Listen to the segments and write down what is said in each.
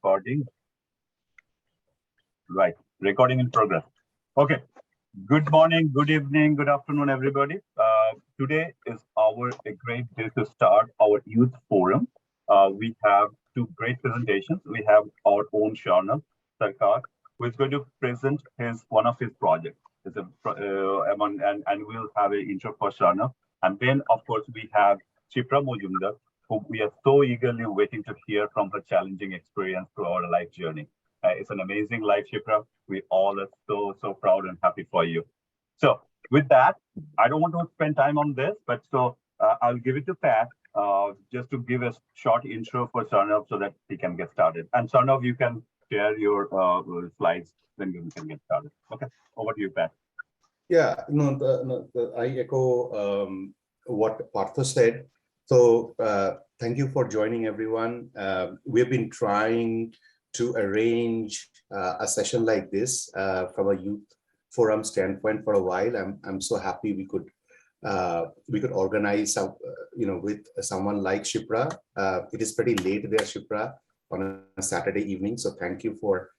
recording. Right, recording in progress. Okay. Good morning, good evening, good afternoon, everybody. Today is a great day to start our youth forum. We have two great presentations. We have our own Swarnav, Sarkar, who is going to present one of his projects. And we'll have an intro for Swarnav. And then, of course, we have SipraMajumdar, who we are so eagerly waiting to hear from her challenging experience through our life journey. It's an amazing life, Sipra. We all are so proud and happy for you. So with that, I don't want to spend time on this, but I'll give it to Pat just to give a short intro for Swarnav so that he can get started. And Swarnav, you can share your slides, then we can get started. Okay, over to you, Pat. Yeah, I echo what Partha said. So thank you for joining, everyone. We've been trying to arrange a session like this from a youth forum standpoint for a while. I'm so happy we could organize with someone like Sipra. It is pretty late there, Sipra, on a Saturday evening. So thank you for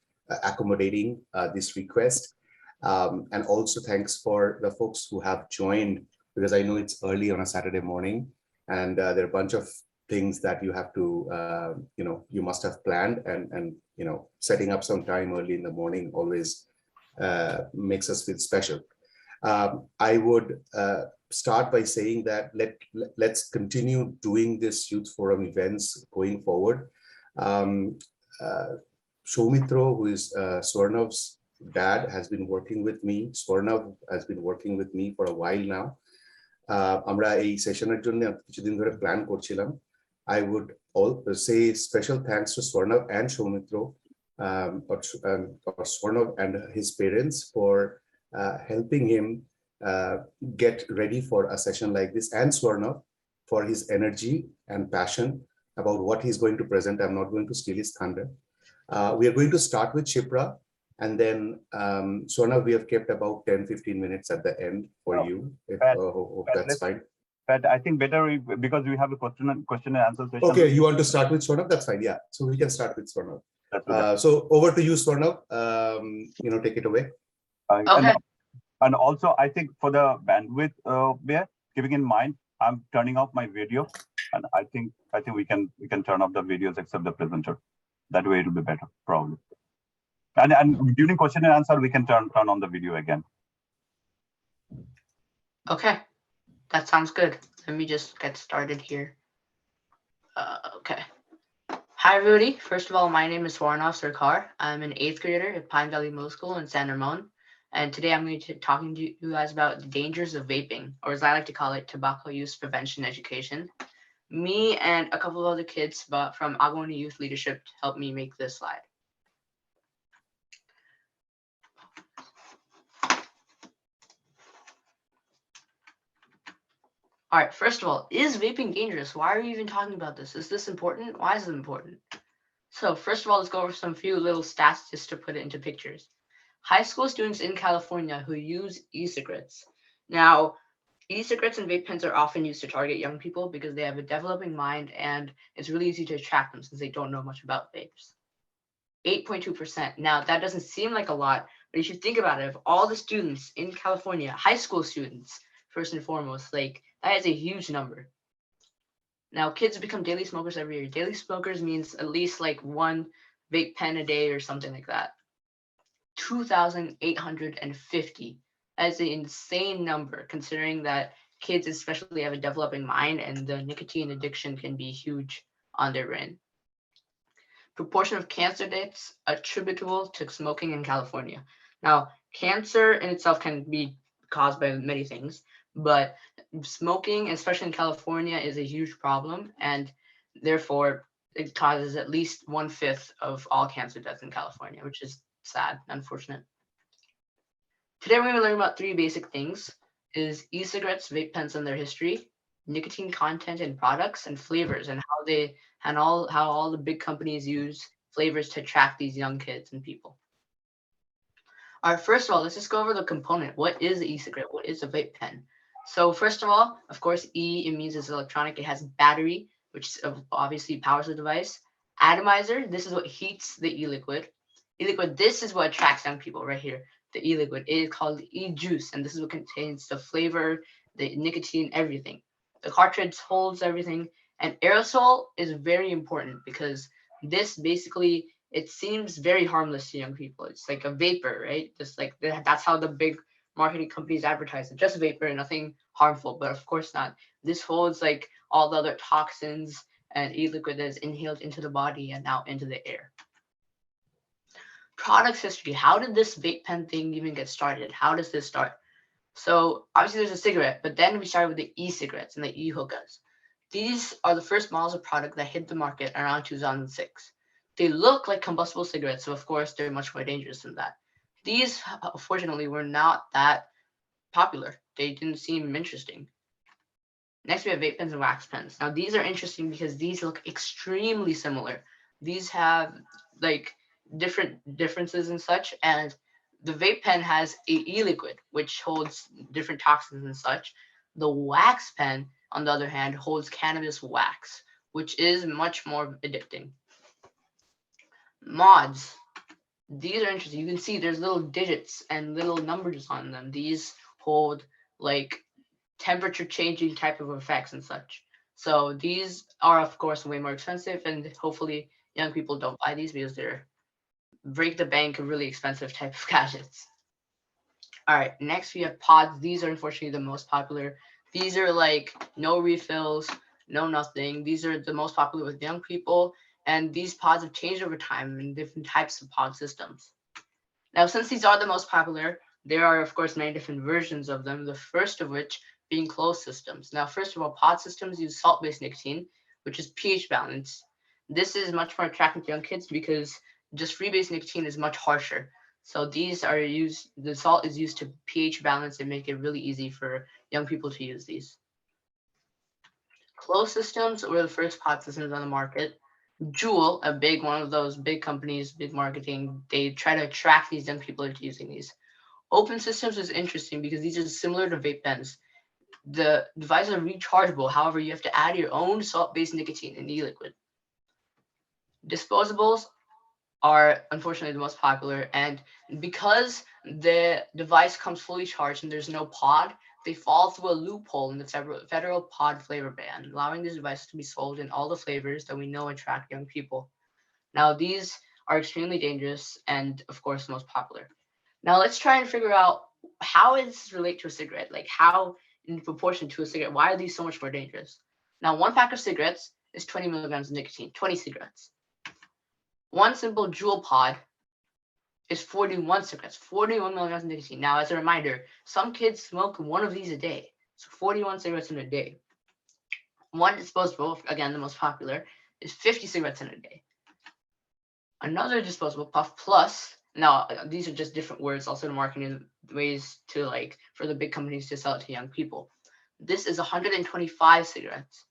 accommodating this request. And also thanks for the folks who have joined, because I know it's early on a Saturday morning and there are a bunch of things that you have to, you must have planned, and setting up some time early in the morning always makes us feel special. I would start by saying that let's continue doing this youth forum events going forward. Soumitra, who is Swarnav's dad, has been working with me. Swarnav has been working with me for a while now. আমরা এই সেশনের জন্য কিছুদিন ধরে plan করছিলাম. I would also say special thanks to Swarnav and Soumitra, or Swarnav and his parents, for helping him get ready for a session like this, and Swarnav for his energy and passion about what he's going to present. I'm not going to steal his thunder. We are going to start with Sipra, and then Swarnav, we have kept about 10-15 minutes at the end for you, if hope that's fine. But I think better because we have a question and answer session. Okay, you want to start with Swarnav? That's fine. Yeah, so we can start with Swarnav. So over to you, Swarnav. Take it away. Okay. And also, I think for the bandwidth, keeping in mind, I'm turning off my video, and I think we can turn off the videos except the presenter. That way, it will be better, probably. And during question and answer, we can turn on the video again. Okay. That sounds good. Let me just get started here. Okay. Hi, everybody. First of all, my name is Swarnav Sarkar. I'm an 8th grader at Pine Valley Middle School in San Ramon. And today I'm going to be talking to you guys about the dangers of vaping, or as I like to call it, tobacco use prevention education. Me and a couple of other kids from Agomoni Youth Leadership helped me make this slide. All right, first of all, is vaping dangerous? Why are we even talking about this? Is this important? Why is it important? So first of all, let's go over some few little stats just to put it into pictures. High school students in California who use e-cigarettes. Now, e-cigarettes and vape pens are often used to target young people because they have a developing mind and it's really easy to attract them since they don't know much about vapes. 8.2%. Now, that doesn't seem like a lot, but you should think about it. If all the students in California, high school students, first and foremost, that is a huge number. Now, kids become daily smokers every year. Daily smokers means at least one vape pen a day or something like that. 2,850. That is an insane number, considering that kids especially have a developing mind and the nicotine addiction can be huge on their brain. Proportion of cancer deaths attributable to smoking in California. Now, cancer in itself can be caused by many things, but smoking, especially in California, is a huge problem, and therefore it causes at least 1/5 of all cancer deaths in California, which is sad, unfortunate. Today we're going to learn about 3 basic things: is e-cigarettes, vape pens, and their history, nicotine content in products, and flavors, and how all the big companies use flavors to attract these young kids and people. All right, first of all, let's just go over the component. What is the e-cigarette? What is a vape pen? So first of all, of course, E, it means it's electronic. It has battery, which obviously powers the device. Atomizer, this is what heats the e-liquid. E-liquid, this is what attracts young people right here. The e-liquid is called e-juice, and this is what contains the flavor, the nicotine, everything. The cartridge holds everything. And aerosol is very important because this basically, it seems very harmless to young people. It's like a vapor, right? Just like that's how the big marketing companies advertise it. Just vapor, nothing harmful, but of course not. This holds like all the other toxins and e-liquid that is inhaled into the body and out into the air. Products history. How did this vape pen thing even get started? How does this start? So obviously there's a cigarette, but then we started with the e-cigarettes and the e-hookahs. These are the first models of product that hit the market around 2006. They look like combustible cigarettes, so of course they're much more dangerous than that. These, fortunately, were not that popular. They didn't seem interesting. Next, we have vape pens and wax pens. Now, these are interesting because these look extremely similar. These have like different differences and such, and the vape pen has a e-liquid, which holds different toxins and such. The wax pen, on the other hand, holds cannabis wax, which is much more addicting. Mods. These are interesting. You can see there's little digits and little numbers on them. These hold like temperature changing type of effects and such. So these are of course way more expensive, and hopefully young people don't buy these because they're break the bank really expensive type of gadgets. All right, next we have pods. These are unfortunately the most popular. These are like no refills, no nothing. These are the most popular with young people, and these pods have changed over time in different types of pod systems. Now, since these are the most popular, there are of course many different versions of them, the first of which being closed systems. Now, first of all, pod systems use salt-based nicotine, which is pH balanced. This is much more attractive to young kids because just free-based nicotine is much harsher. So these are used, the salt is used to pH balance and make it really easy for young people to use these. Closed systems were the first pod systems on the market. Juul, a big one of those big companies, big marketing, they try to attract these young people into using these. Open systems is interesting because these are similar to vape pens. The devices are rechargeable. However, you have to add your own salt-based nicotine in e-liquid. Disposables are unfortunately the most popular, and because the device comes fully charged and there's no pod, they fall through a loophole in the federal pod flavor ban, allowing these devices to be sold in all the flavors that we know attract young people. Now, these are extremely dangerous and, of course, the most popular. Now, let's try and figure out how does this relate to a cigarette? Like, how in proportion to a cigarette? Why are these so much more dangerous? Now, one pack of cigarettes is 20 milligrams of nicotine, 20 cigarettes. One simple Juul pod is 41 cigarettes, 41 milligrams of nicotine. Now, as a reminder, some kids smoke one of these a day, so 41 cigarettes in a day. One disposable, again, the most popular, is 50 cigarettes in a day. Another disposable, Puff Plus. Now, these are just different words, also marketing ways to like for the big companies to sell it to young people. This is 125 cigarettes.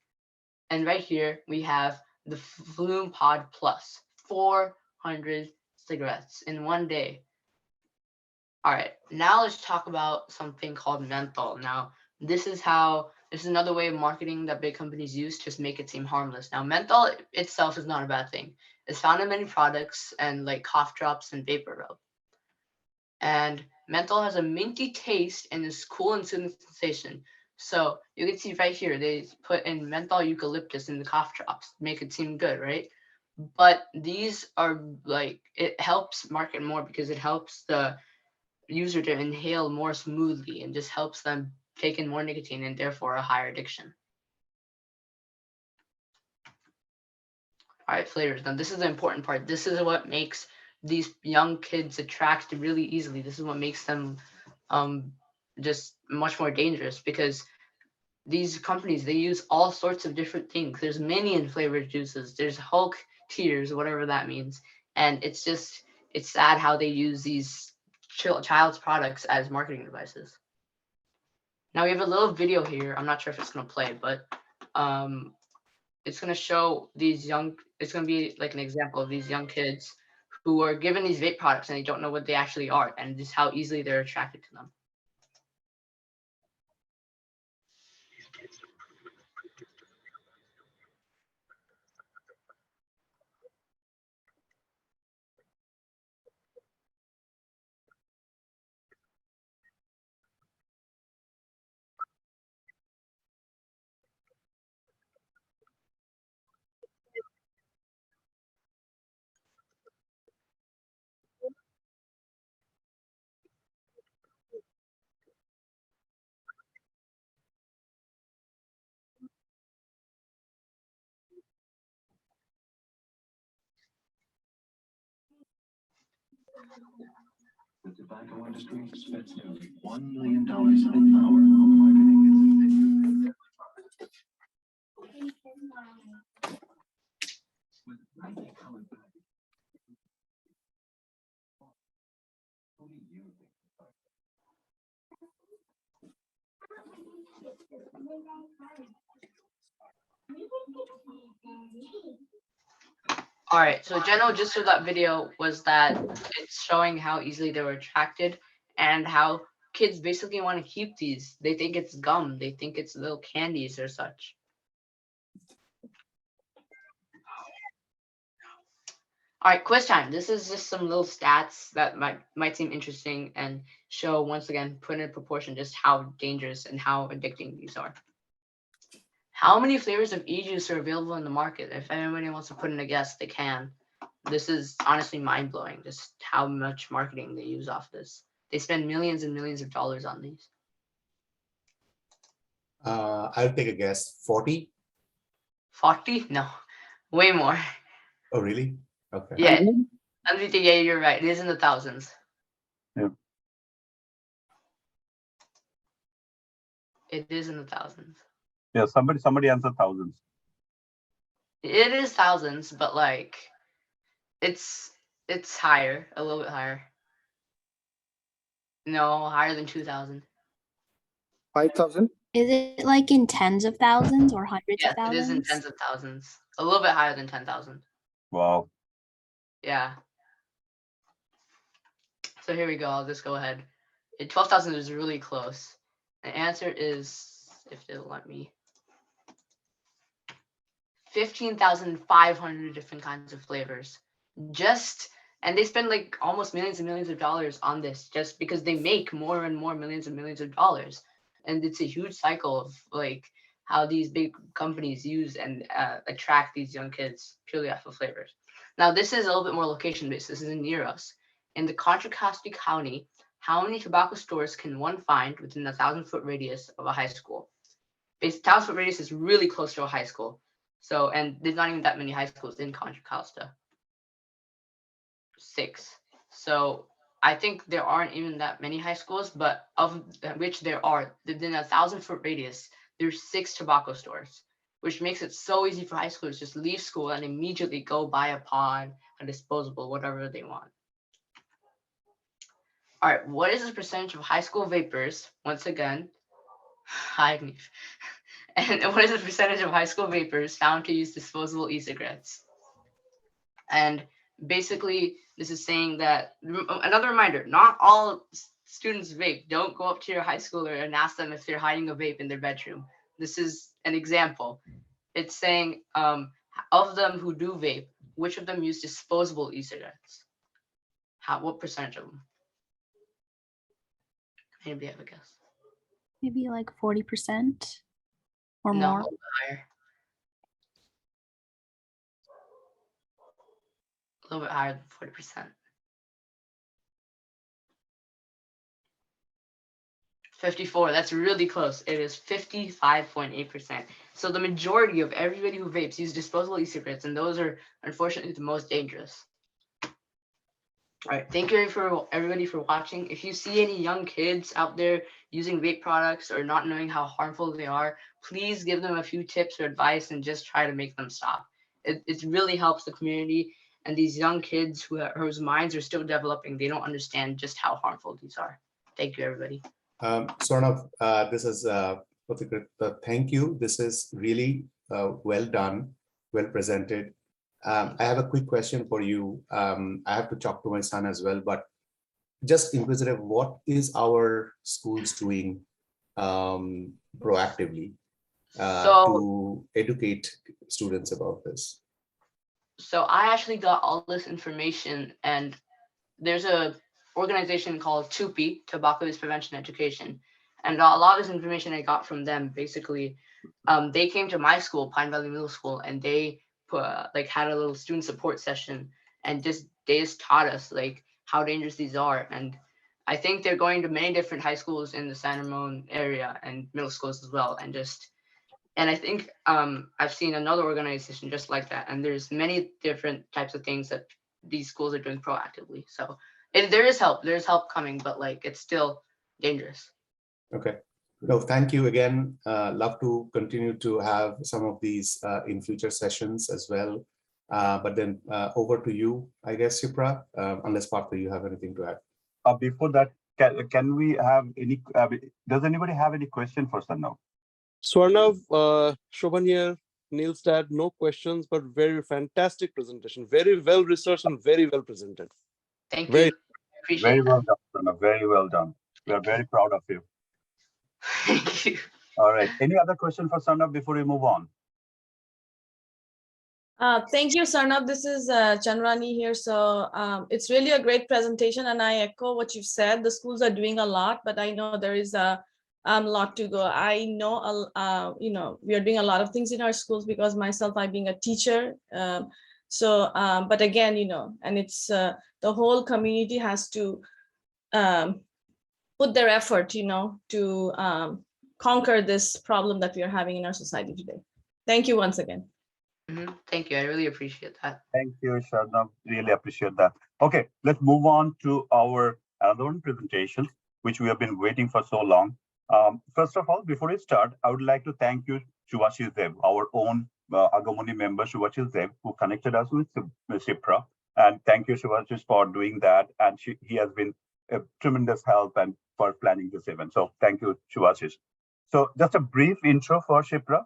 And right here we have the Flume Pod Plus, 400 cigarettes in one day. All right, now let's talk about something called menthol. Now, this is another way of marketing that big companies use to make it seem harmless. Now, menthol itself is not a bad thing. It's found in many products and like cough drops and vapor rub. And menthol has a minty taste and is cool and soothing sensation. So you can see right here, they put in menthol eucalyptus in the cough drops, make it seem good, right? But these are like, it helps market more because it helps the user to inhale more smoothly and just helps them take in more nicotine and therefore a higher addiction. All right, flavors. Now this is the important part. This is what makes these young kids attracted really easily. This is what makes them just much more dangerous because these companies, they use all sorts of different things. There's minion flavored juices. There's Hulk tears, whatever that means. And it's sad how they use these child's products as marketing devices. Now we have a little video here. I'm not sure if it's going to play, but it's going to show it's going to be like an example of these young kids who are given these vape products and they don't know what they actually are and just how easily they're attracted to them. The tobacco industry spends nearly $1 million an hour on marketing its with brightly colored packaging. Who do you think? All right, so general gist of that video was that it's showing how easily they were attracted and how kids basically want to keep these. They think it's gum, they think it's little candies or such. All right, quiz time. This is just some little stats that might seem interesting and show, once again, put in proportion just how dangerous and how addicting these are. How many flavors of e-juice are available in the market? If anybody wants to put in a guess, they can. This is honestly mind-blowing, just how much marketing they use off this. They spend millions and millions of dollars on these. I'll take a guess. 40? 40? No, way more. Oh, really? Okay. Yeah, yeah, you're right. It is in the thousands. Yeah. It is in the thousands. Yeah, somebody answered thousands. It is thousands, but like, it's higher, a little bit higher. No, higher than 2,000. 5,000? Is it like in tens of thousands or hundreds Yes, of thousands? it is in tens of thousands. A little bit higher than 10,000. Wow. Yeah. So here we go. I'll just go ahead. 12,000 is really close. The answer is, if they'll let me, 15,500 different kinds of flavors. And they spend like almost millions and millions of dollars on this just because they make more and more millions and millions of dollars. And it's a huge cycle of like how these big companies use and attract these young kids purely off of flavors. Now, this is a little bit more location based. This is near us. In the Contra Costa County, how many tobacco stores can one find within a 1,000-foot radius of a high school? 1,000-foot radius is really close to a high school. So, and there's not even that many high schools in Contra Costa. 6. So I think there aren't even that many high schools, but of which there are, within a 1,000-foot radius, there's 6 tobacco stores, which makes it so easy for high schoolers to just leave school and immediately go buy a pod, a disposable, whatever they want. All right, what is the percentage of high school vapors? Once again, hi, and what is the percentage of high school vapors found to use disposable e-cigarettes? And basically, this is saying that, another reminder, not all students vape. Don't go up to your high schooler and ask them if they're hiding a vape in their bedroom. This is an example. It's saying, of them who do vape, which of them use disposable e-cigarettes? What percentage of them? Anybody have a guess? Maybe like 40% or No, more. a little bit higher. A little bit higher than 40%. 54, that's really close. It is 55.8%. So the majority of everybody who vapes use disposable e-cigarettes, and those are unfortunately the most dangerous. All right, thank you for everybody for watching. If you see any young kids out there using vape products or not knowing how harmful they are, please give them a few tips or advice and just try to make them stop. It really helps the community and these young kids whose minds are still developing. They don't understand just how harmful these are. Thank you, everybody. Swarnav, this is thank you. This is really well done, well presented. I have a quick question for you. I have to talk to my son as well, but just inquisitive, what is our schools doing proactively to educate students about this? So I actually got all this information, and there's a organization called TUPE, Tobacco Use Prevention Education. And a lot of this information I got from them. Basically, they came to my school, Pine Valley Middle School, and they had a little student support session, and they just taught us like how dangerous these are. And I think they're going to many different high schools in the San Ramon area and middle schools as well. And I think I've seen another organization just like that. And there's many different types of things that these schools are doing proactively. So There is help. There's help coming, but like it's still dangerous. Okay. No, thank you again. Love to continue to have some of these in future sessions as well. But then over to you, I guess, Sipra, unless Partha, you have anything to add. Before that, can we have any, does anybody have any question for Swarnav? Swarnav, Shobhan here, Neil's dad, no questions, but very fantastic presentation. Very well researched and very well presented. Thank Very- you. I appreciate Very that. well done, Swarnav. Very well done. We are very proud of you. Thank you. All right. Any other question for Swarnav before we move on? Thank you, Sarnav. This is Chandrani here. So it's really a great presentation, and I echo what you've said. The schools are doing a lot, but I know there is a lot to go. I know, we are doing a lot of things in our schools because myself, I being a teacher. But again, and it's the whole community has to put their effort, to conquer this problem that we are having in our society today. Thank you once again. Thank you. I really appreciate that. Thank you, Swarnav. Really appreciate that. Okay, let's move on to our other one presentation, which we have been waiting for so long. First of all, before we start, I would like to thank you, Shubhashish Dev, our own Agomoni member, Shubhashish Dev, who connected us with Sipra. And thank you, Shubhashish, for doing that. And he has been a tremendous help and for planning this event. So thank you, Shubhashish. So just a brief intro for Sipra.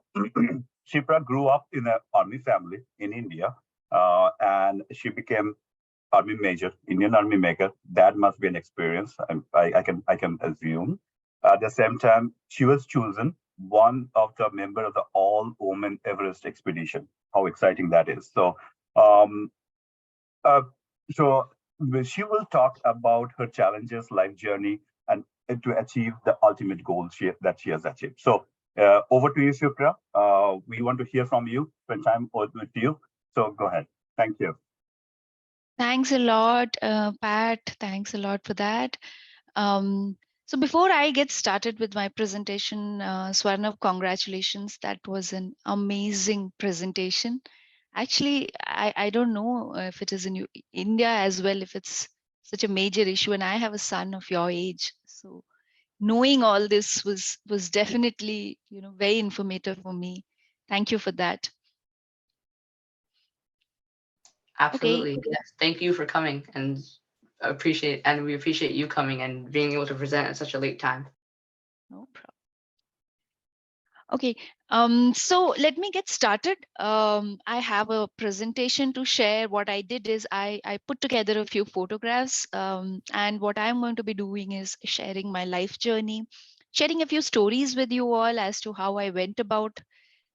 Sipra grew up in an army family in India, and she became Army Major, Indian Army Major. That must be an experience, I can assume. At the same time, she was chosen one of the member of the All Women Everest expedition. How exciting that is! So, she will talk about her challenges, life journey, and to achieve the ultimate goal that she has achieved. So over to you, Sipra. We want to hear from you, spend time with you. So go ahead. Thank you. Thanks a lot, Pat. Thanks a lot for that. So before I get started with my presentation, Swarnav, congratulations. That was an amazing presentation. Actually, I don't know if it is in India as well, if it's such a major issue, and I have a son of your age. So knowing all this was definitely, very informative for me. Thank you for that. Absolutely. Okay. Yes. Thank you for coming, and we appreciate you coming and being able to present at such a late time. No problem. Okay, so let me get started. I have a presentation to share. What I did is I put together a few photographs, and what I'm going to be doing is sharing my life journey, sharing a few stories with you all as to how I went about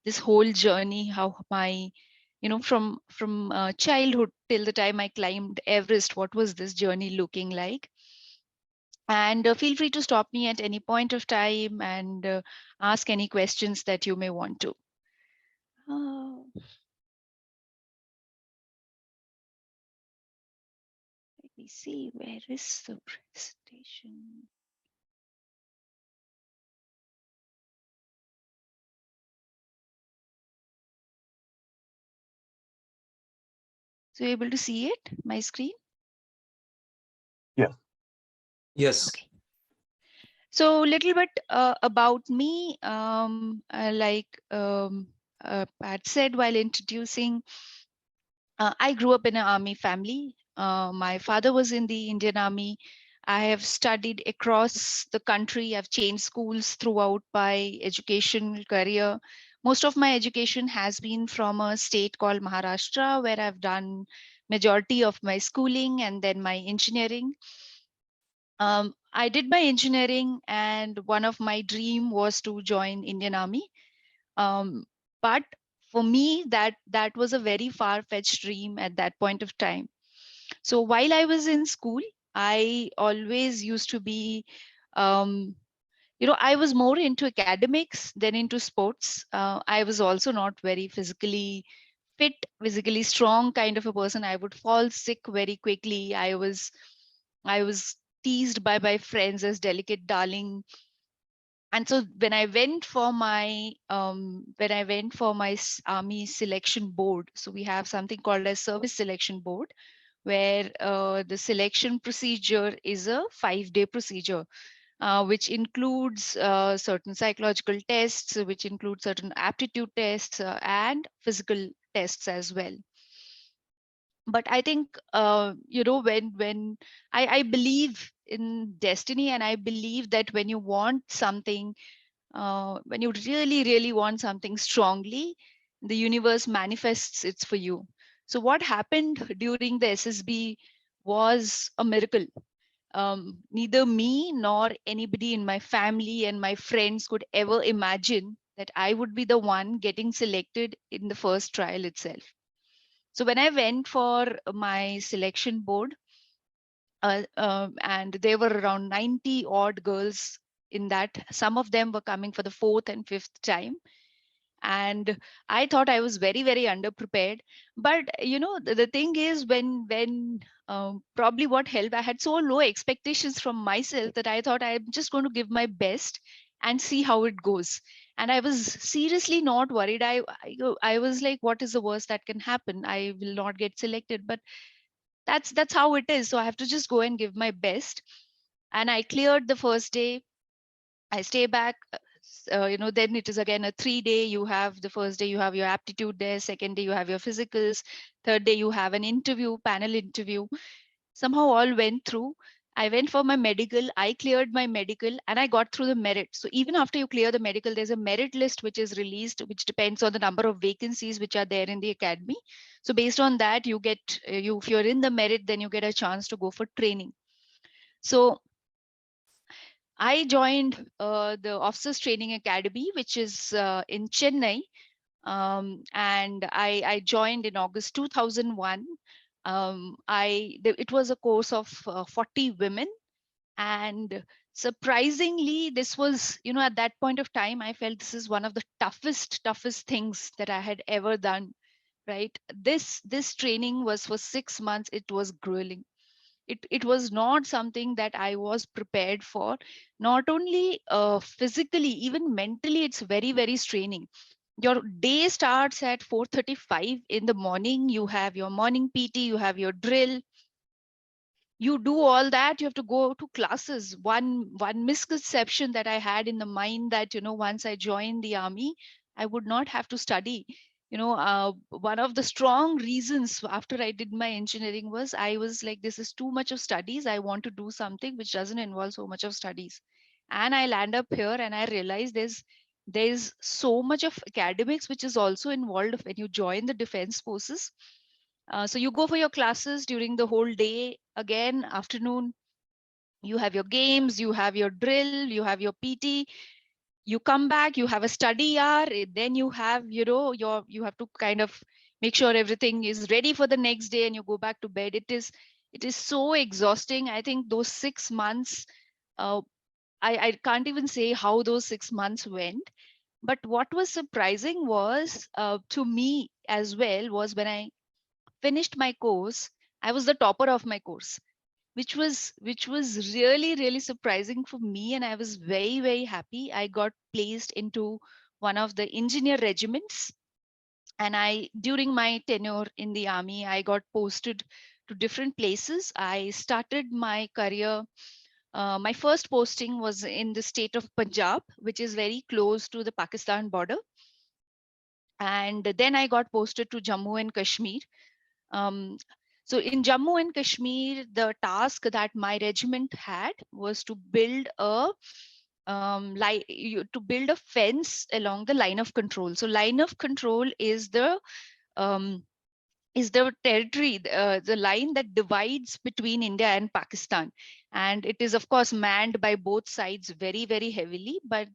this whole journey, how my, from childhood till the time I climbed Everest, what was this journey looking like? And feel free to stop me at any point of time and ask any questions that you may want to. Let me see, where is the presentation? So you're able to see it, my screen? Yes. Yes. Okay. So a little bit about me, Pat said while introducing, I grew up in an army family. My father was in the Indian Army. I have studied across the country. I've changed schools throughout my education career. Most of my education has been from a state called Maharashtra, where I've done majority of my schooling and then my engineering. I did my engineering, and one of my dream was to join Indian Army. But for me, that was a very far-fetched dream at that point of time. So while I was in school, I always used to be, I was more into academics than into sports. I was also not very physically fit, physically strong kind of a person. I would fall sick very quickly. I was teased by my friends as delicate darling. And so when I went for my army selection board, so we have something called a service selection board, where the selection procedure is a 5-day procedure, which includes certain psychological tests, which include certain aptitude tests and physical tests as well. But I think when I believe in destiny, and I believe that when you want something, when you really want something strongly, the universe manifests it for you. So what happened during the SSB was a miracle. Neither me nor anybody in my family and my friends could ever imagine that I would be the one getting selected in the first trial itself. So when I went for my selection board, and there were around 90 odd girls in that. Some of them were coming for the 4th and 5th time. And I thought I was very underprepared. But the thing is, when probably what helped, I had so low expectations from myself that I thought I'm just going to give my best and see how it goes. And I was seriously not worried. I was like, what is the worst that can happen? I will not get selected. But that's how it is. So I have to just go and give my best. And I cleared the first day. I stay back. Then it is again a 3-day. You have the first day, you have your aptitude there. Second day, you have your physicals. Third day, you have an interview, panel interview. Somehow all went through. I went for my medical. I cleared my medical and I got through the merit. So even after you clear the medical, there's a merit list which is released, which depends on the number of vacancies which are there in the academy. So based on that, you get if you're in the merit, then you get a chance to go for training. So I joined the Officers Training Academy, which is in Chennai. And I joined in August 2001. It was a course of 40 women. And surprisingly, this was, at that point of time, I felt this is one of the toughest things that I had ever done, right? This training was for 6 months. It was grueling. It was not something that I was prepared for. Not only physically, even mentally, it's very straining. Your day starts at 4:35 in the morning. You have your morning PT, you have your drill. You do all that, you have to go to classes. One misconception that I had in the mind that once I joined the army, I would not have to study. One of the strong reasons after I did my engineering was I was like, this is too much of studies. I want to do something which doesn't involve so much of studies. And I land up here and I realize there's so much of academics which is also involved when you join the defense forces. So you go for your classes during the whole day. Again, afternoon, you have your games, you have your drill, you have your PT. You come back, you have a study hour. Then you have, you have to kind of make sure everything is ready for the next day, and you go back to bed. It is so exhausting. I think those 6 months, uh, I can't even say how those 6 months went. But what was surprising was to me as well was when I finished my course, I was the topper of my course, which was really surprising for me, and I was very happy. I got placed into one of the engineer regiments, and I during my tenure in the army, I got posted to different places. I started my career. My first posting was in the state of Punjab, which is very close to the Pakistan border. And then I got posted to Jammu and Kashmir. Um, so in Jammu and Kashmir, the task that my regiment had was to build to build a fence along the line of control. So line of control um, is the territory, the line that divides between India and Pakistan, and it is of course manned by both sides very heavily. But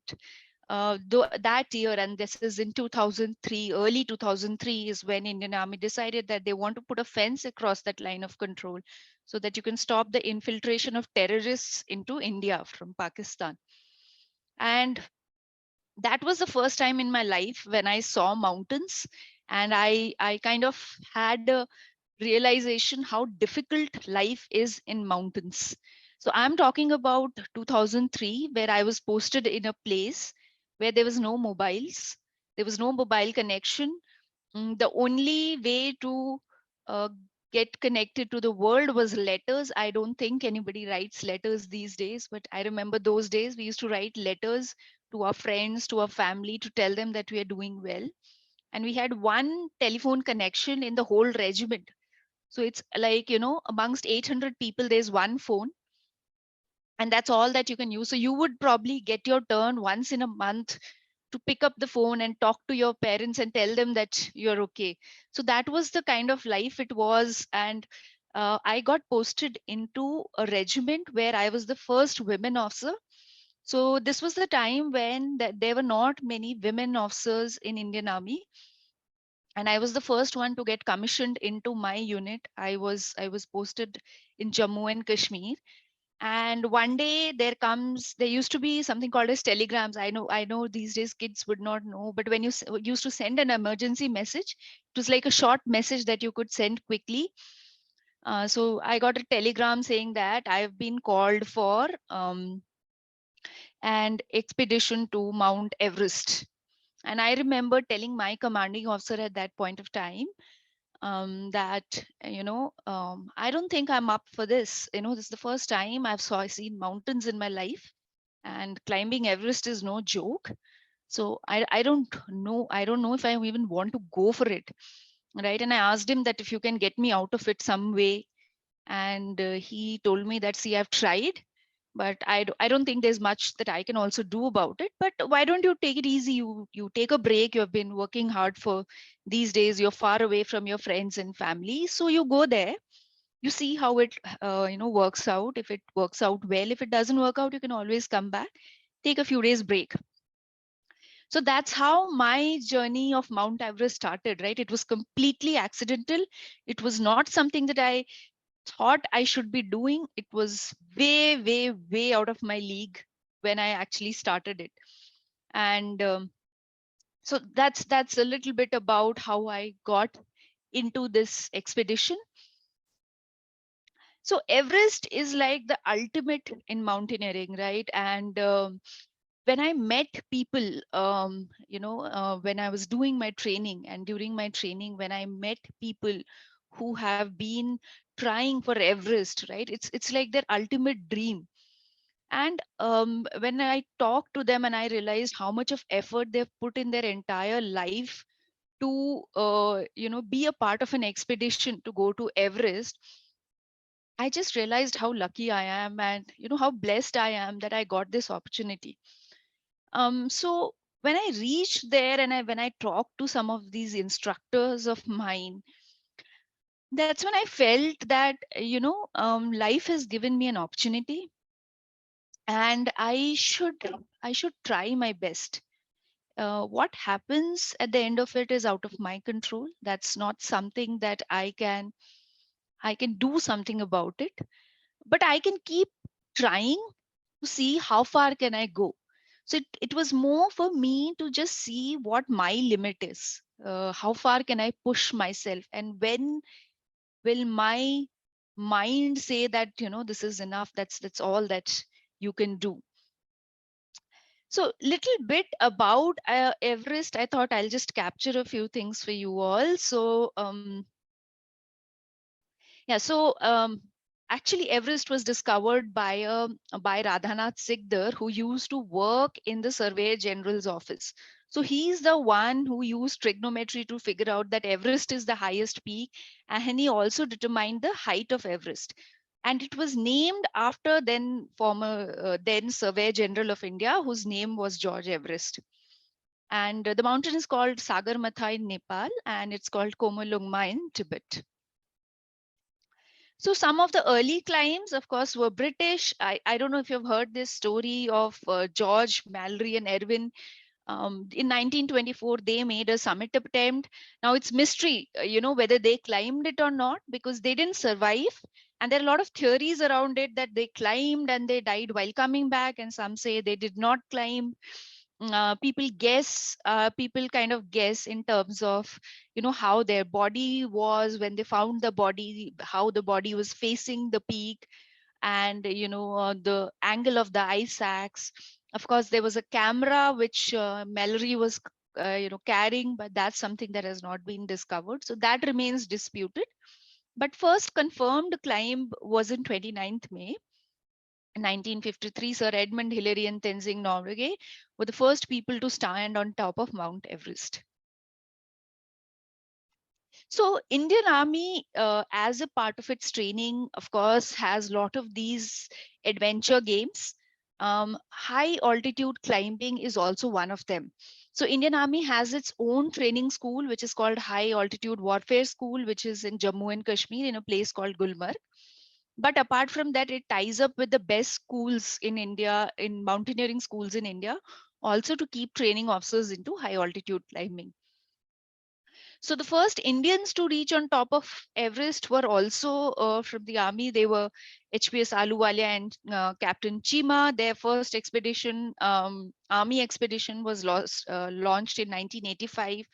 that year, and this is in 2003, early 2003, is when Indian Army decided that they want to put a fence across that line of control so that you can stop the infiltration of terrorists into India from Pakistan. And that was the first time in my life when I saw mountains, and I kind of had a realization how difficult life is in mountains. So I'm talking about 2003, where I was posted in a place where there was no mobiles, there was no mobile connection. The only way to get connected to the world was letters. I don't think anybody writes letters these days, but I remember those days we used to write letters to our friends, to our family, to tell them that we are doing well. And we had one telephone connection in the whole regiment. So it's like, amongst 800 people, there's one phone, and that's all that you can use. So you would probably get your turn once in a month to pick up the phone and talk to your parents and tell them that you're okay. So that was the kind of life it was. And I got posted into a regiment where I was the first women officer. So this was the time when there were not many women officers in Indian Army, and I was the first one to get commissioned into my unit. I was posted in Jammu and Kashmir. And one day there used to be something called as telegrams. I know these days kids would not know, but when you used to send an emergency message, it was like a short message that you could send quickly. So I got a telegram saying that I've been called for an expedition to Mount Everest. And I remember telling my commanding officer at that point of time that I don't think I'm up for this. This is the first time seen mountains in my life, and climbing Everest is no joke. So I don't know if I even want to go for it, right? And I asked him that if you can get me out of it some way, and he told me that, see, I've tried, but I don't think there's much that I can also do about it. But why don't you take it easy? You take a break. You have been working hard for these days. You're far away from your friends and family, so you go there. You see how it works out. If it works out well, if it doesn't work out, you can always come back, take a few days break. So that's how my journey of Mount Everest started, right? It was completely accidental. It was not something that I thought I should be doing. It was way, way, way out of my league when I actually started it. And so that's a little bit about how I got into this expedition. So Everest is like the ultimate in mountaineering, right? And when I met people, when I was doing my training, and during my training, when I met people who have been trying for Everest, right? It's like their ultimate dream. And when I talked to them and I realized how much of effort they've put in their entire life to, be a part of an expedition to go to Everest, I just realized how lucky I am, and how blessed I am that I got this opportunity. So when I reached there, and when I talked to some of these instructors of mine, that's when I felt that life has given me an opportunity, and I should try my best. What happens at the end of it is out of my control. That's not something that I can do something about it, but I can keep trying to see how far can I go. So it was more for me to just see what my limit is. How far can I push myself, and when will my mind say that this is enough, that's all that you can do. So little bit about Everest. I thought I'll just capture a few things for you all. So yeah, so actually Everest was discovered by Radhanath Sikdar, who used to work in the Surveyor General's office. So he's the one who used trigonometry to figure out that Everest is the highest peak, and he also determined the height of Everest. And it was named after then Surveyor General of India, whose name was George Everest. And the mountain is called Sagarmatha in Nepal, and it's called Komolungma in Tibet. So some of the early climbs, of course, were British. I don't know if you've heard this story of George, Mallory, and Erwin. In 1924, they made a summit attempt. Now it's mystery, whether they climbed it or not, because they didn't survive. And there are a lot of theories around it, that they climbed and they died while coming back, and some say they did not climb. People kind of guess in terms of how their body was when they found the body, how the body was facing the peak, and the angle of the ice axe. Of course, there was a camera which Mallory was carrying, but that's something that has not been discovered, so that remains disputed. But first confirmed climb was in 29th May 1953. Sir Edmund Hillary and Tenzing Norgay were the first people to stand on top of Mount Everest. So Indian Army, as a part of its training, of course, has a lot of these adventure games. High altitude climbing is also one of them. So Indian Army has its own training school, which is called High Altitude Warfare School, which is in Jammu and Kashmir in a place called Gulmarg. But apart from that, it ties up with the best schools in India, in mountaineering schools in India, also to keep training officers into high altitude climbing. So the first Indians to reach on top of Everest were also from the army. They were HPS Ahluwalia and Captain Chima. Their first expedition, army expedition, was launched in 1985,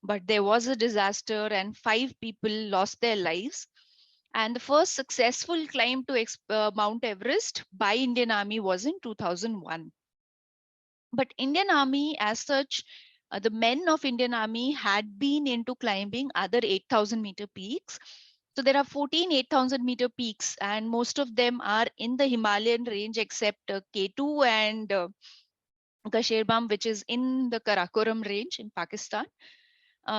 but there was a disaster and 5 people lost their lives. And the first successful climb to Mount Everest by Indian Army was in 2001. But Indian Army as such, the men of Indian Army had been into climbing other 8,000-meter peaks. So there are 14 8,000-meter peaks, and most of them are in the Himalayan range except K2 and Kasherbam, which is in the Karakoram range in Pakistan.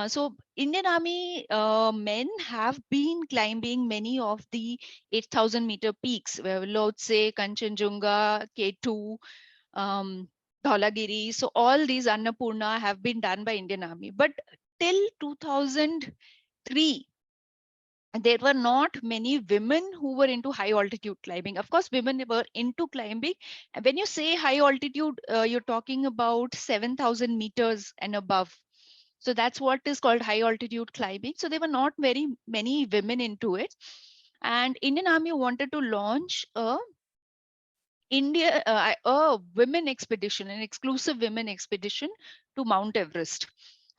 So Indian Army men have been climbing many of the 8,000-meter peaks, Lhotse, Kanchenjunga, K2, Dholagiri. So all these Annapurna have been done by Indian Army. But till 2003, there were not many women who were into high altitude climbing. Of course, women were into climbing. And when you say high altitude, you're talking about 7,000 meters and above. So that's what is called high altitude climbing. So there were not very many women into it. And Indian Army wanted to launch a women expedition, an exclusive women expedition to Mount Everest.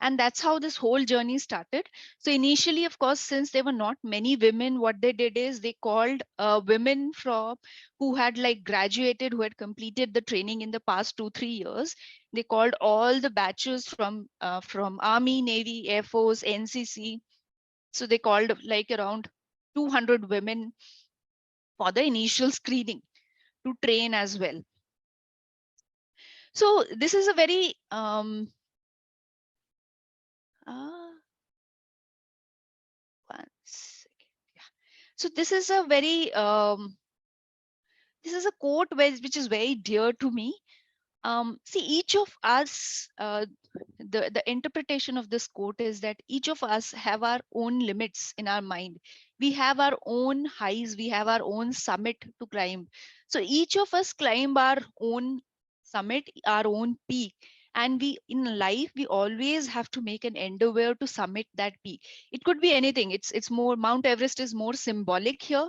And that's how this whole journey started. So initially, of course, since there were not many women, what they did is they called women from who had like graduated, who had completed the training in the past 2-3 years. They called all the batches from Army, Navy, Air Force, NCC. So they called like around 200 women for the initial screening to train as well. So this is a very one second. Yeah. So this is a very this is a quote which is very dear to me. See, each of us, the interpretation of this quote is that each of us have our own limits in our mind. We have our own highs, we have our own summit to climb. So each of us climb our own summit, our own peak. And we in life, we always have to make an endeavor to summit that peak. It could be anything. It's more, Mount Everest is more symbolic here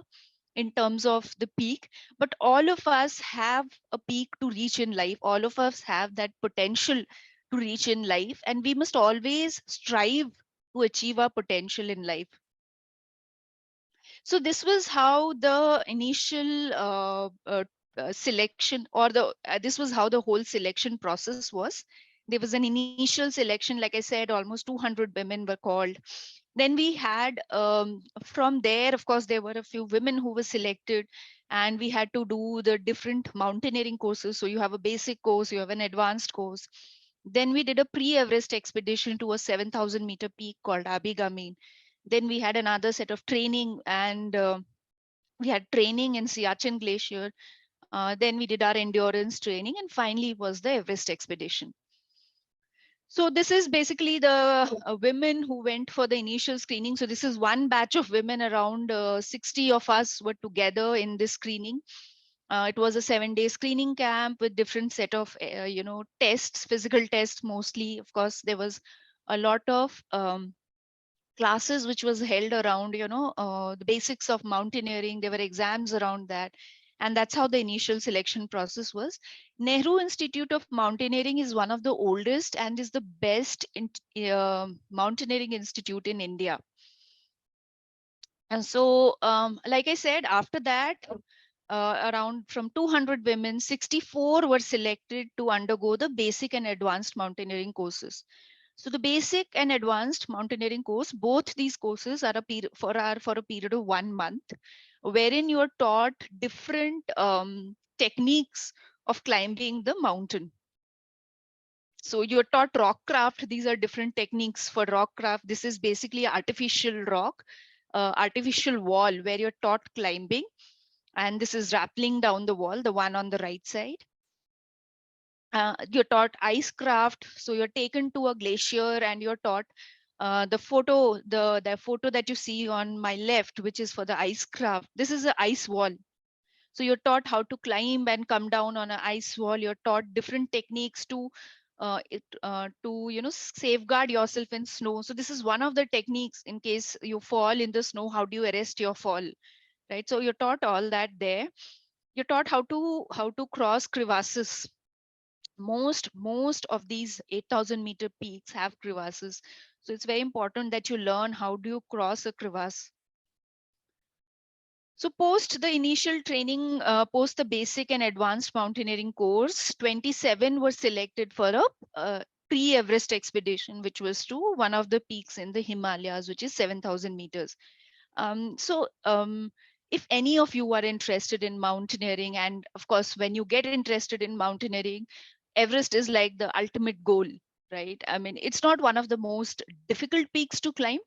in terms of the peak, but all of us have a peak to reach in life. All of us have that potential to reach in life, and we must always strive to achieve our potential in life. So this was how the initial selection, or this was how the whole selection process was. There was an initial selection, like I said, almost 200 women were called. Then we had from there, of course, there were a few women who were selected, and we had to do the different mountaineering courses. So you have a basic course, you have an advanced course. Then we did a pre-Everest expedition to a 7,000-meter peak called Abigamin. Then we had another set of training, and we had training in Siachen Glacier. Then we did our endurance training, and finally was the Everest expedition. So this is basically the women who went for the initial screening. So this is one batch of women, around 60 of us were together in this screening. It was a 7-day screening camp with different set of, tests, physical tests mostly. Of course, there was a lot of classes which was held around, the basics of mountaineering. There were exams around that. And that's how the initial selection process was. Nehru Institute of Mountaineering is one of the oldest and is the best mountaineering institute in India. And so, like I said, after that, around from 200 women, 64 were selected to undergo the basic and advanced mountaineering courses. So the basic and advanced mountaineering course, both these courses are for a period of 1 month, wherein you are taught different techniques of climbing the mountain. So you're taught rock craft. These are different techniques for rock craft. This is basically artificial rock, artificial wall where you're taught climbing. And this is rappelling down the wall, the one on the right side. You're taught ice craft. So you're taken to a glacier and you're taught the photo that you see on my left, which is for the ice craft. This is an ice wall. So you're taught how to climb and come down on an ice wall. You're taught different techniques to safeguard yourself in snow. So this is one of the techniques in case you fall in the snow. How do you arrest your fall, right? So you're taught all that there. You're taught how to cross crevasses. Most of these 8,000-meter peaks have crevasses. So it's very important that you learn how do you cross a crevasse. So post the initial training, post the basic and advanced mountaineering course, 27 were selected for a pre-Everest expedition, which was to one of the peaks in the Himalayas, which is 7,000 meters. If any of you are interested in mountaineering, and of course, when you get interested in mountaineering, Everest is like the ultimate goal, right? I mean, it's not one of the most difficult peaks to climb.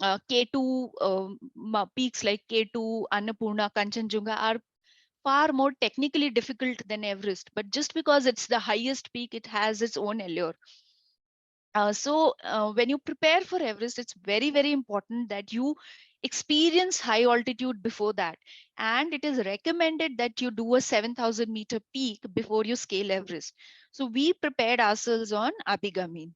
K2 peaks like K2, Annapurna, Kanchenjunga are far more technically difficult than Everest, but just because it's the highest peak, it has its own allure. When you prepare for Everest, it's very, very important that you experience high altitude before that. And it is recommended that you do a 7,000-meter peak before you scale Everest. So we prepared ourselves on Abigamin.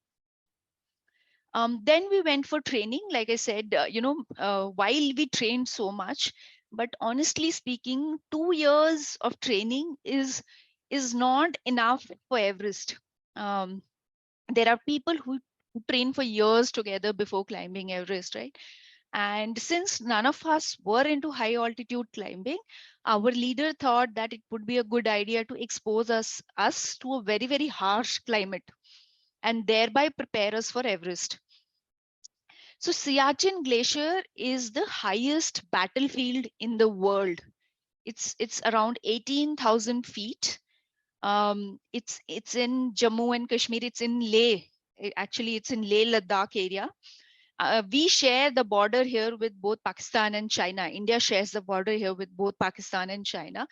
Then we went for training. Like I said, while we trained so much, but honestly speaking, 2 years of training is not enough for Everest. There are people who train for years together before climbing Everest, right? And since none of us were into high altitude climbing, our leader thought that it would be a good idea to expose us to a very, very harsh climate and thereby prepare us for Everest. So Siachen Glacier is the highest battlefield in the world. It's around 18,000 feet. It's in Jammu and Kashmir. It's in Leh. Actually, it's in Leh Ladakh area. We share the border here with both Pakistan and China. India shares the border here with both Pakistan and China.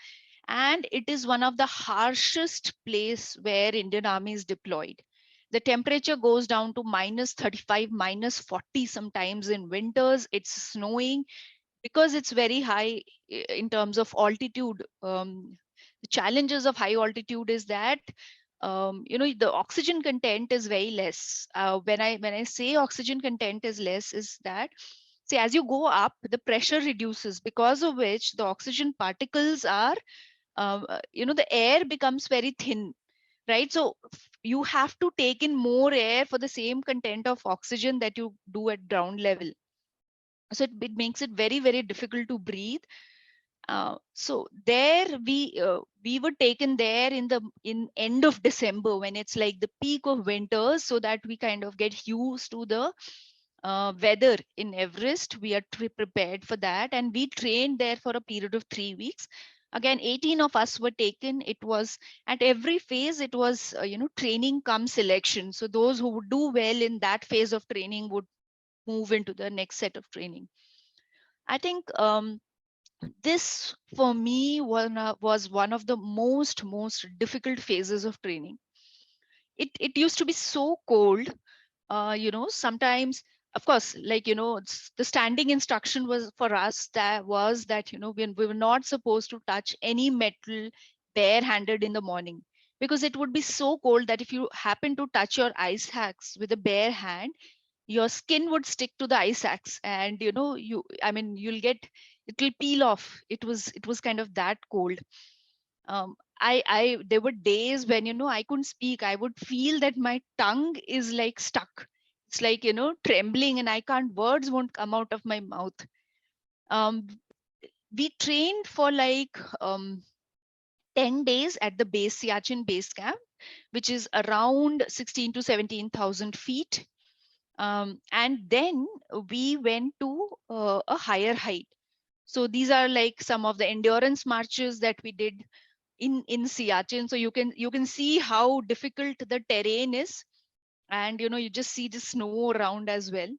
And it is one of the harshest place where Indian Army is deployed. The temperature goes down to -35, -40 sometimes in winters. It's snowing because it's very high in terms of altitude. The challenges of high altitude is that the oxygen content is very less. When I say oxygen content is less, is that see, as you go up, the pressure reduces, because of which the oxygen particles are the air becomes very thin, right? So you have to take in more air for the same content of oxygen that you do at ground level. So it makes it very, very difficult to breathe. So there we were taken there in end of December, when it's like the peak of winter, so that we kind of get used to the weather in Everest. We are prepared for that, and we trained there for a period of 3 weeks. Again, 18 of us were taken. It was at every phase, it was training come selection. So those who would do well in that phase of training would move into the next set of training. I think this for me was one of the most difficult phases of training. It used to be so cold. Sometimes, of course, like the standing instruction was for us that we were not supposed to touch any metal barehanded in the morning, because it would be so cold that if you happen to touch your ice axe with a bare hand, your skin would stick to the ice axe, and you'll get, it'll peel off. It was kind of that cold. I there were days when I couldn't speak. I would feel that my tongue is like stuck. It's like trembling, and words won't come out of my mouth. We trained for like 10 days at the Siachen base camp. which is around 16 to 17,000 feet. And then we went to a higher height. So these are like some of the endurance marches that we did in Siachen. So you can see how difficult the terrain is, and you just see the snow around as well.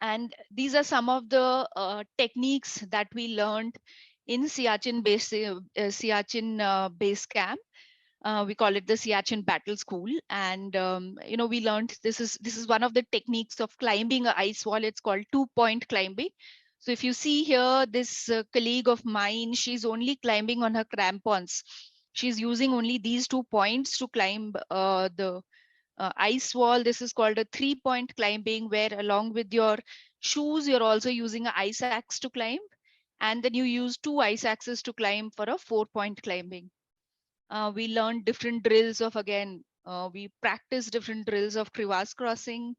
And these are some of the techniques that we learned in Siachen base camp. We call it the Siachen Battle School, and we learned this is one of the techniques of climbing an ice wall. It's called 2-point climbing. So if you see here, this colleague of mine, she's only climbing on her crampons. She's using only these 2 points to climb the ice wall. This is called a 3-point climbing, where along with your shoes, you're also using an ice axe to climb, and then you use 2 ice axes to climb for a 4-point climbing. We learned different drills of, again, we practiced different drills of crevasse crossing.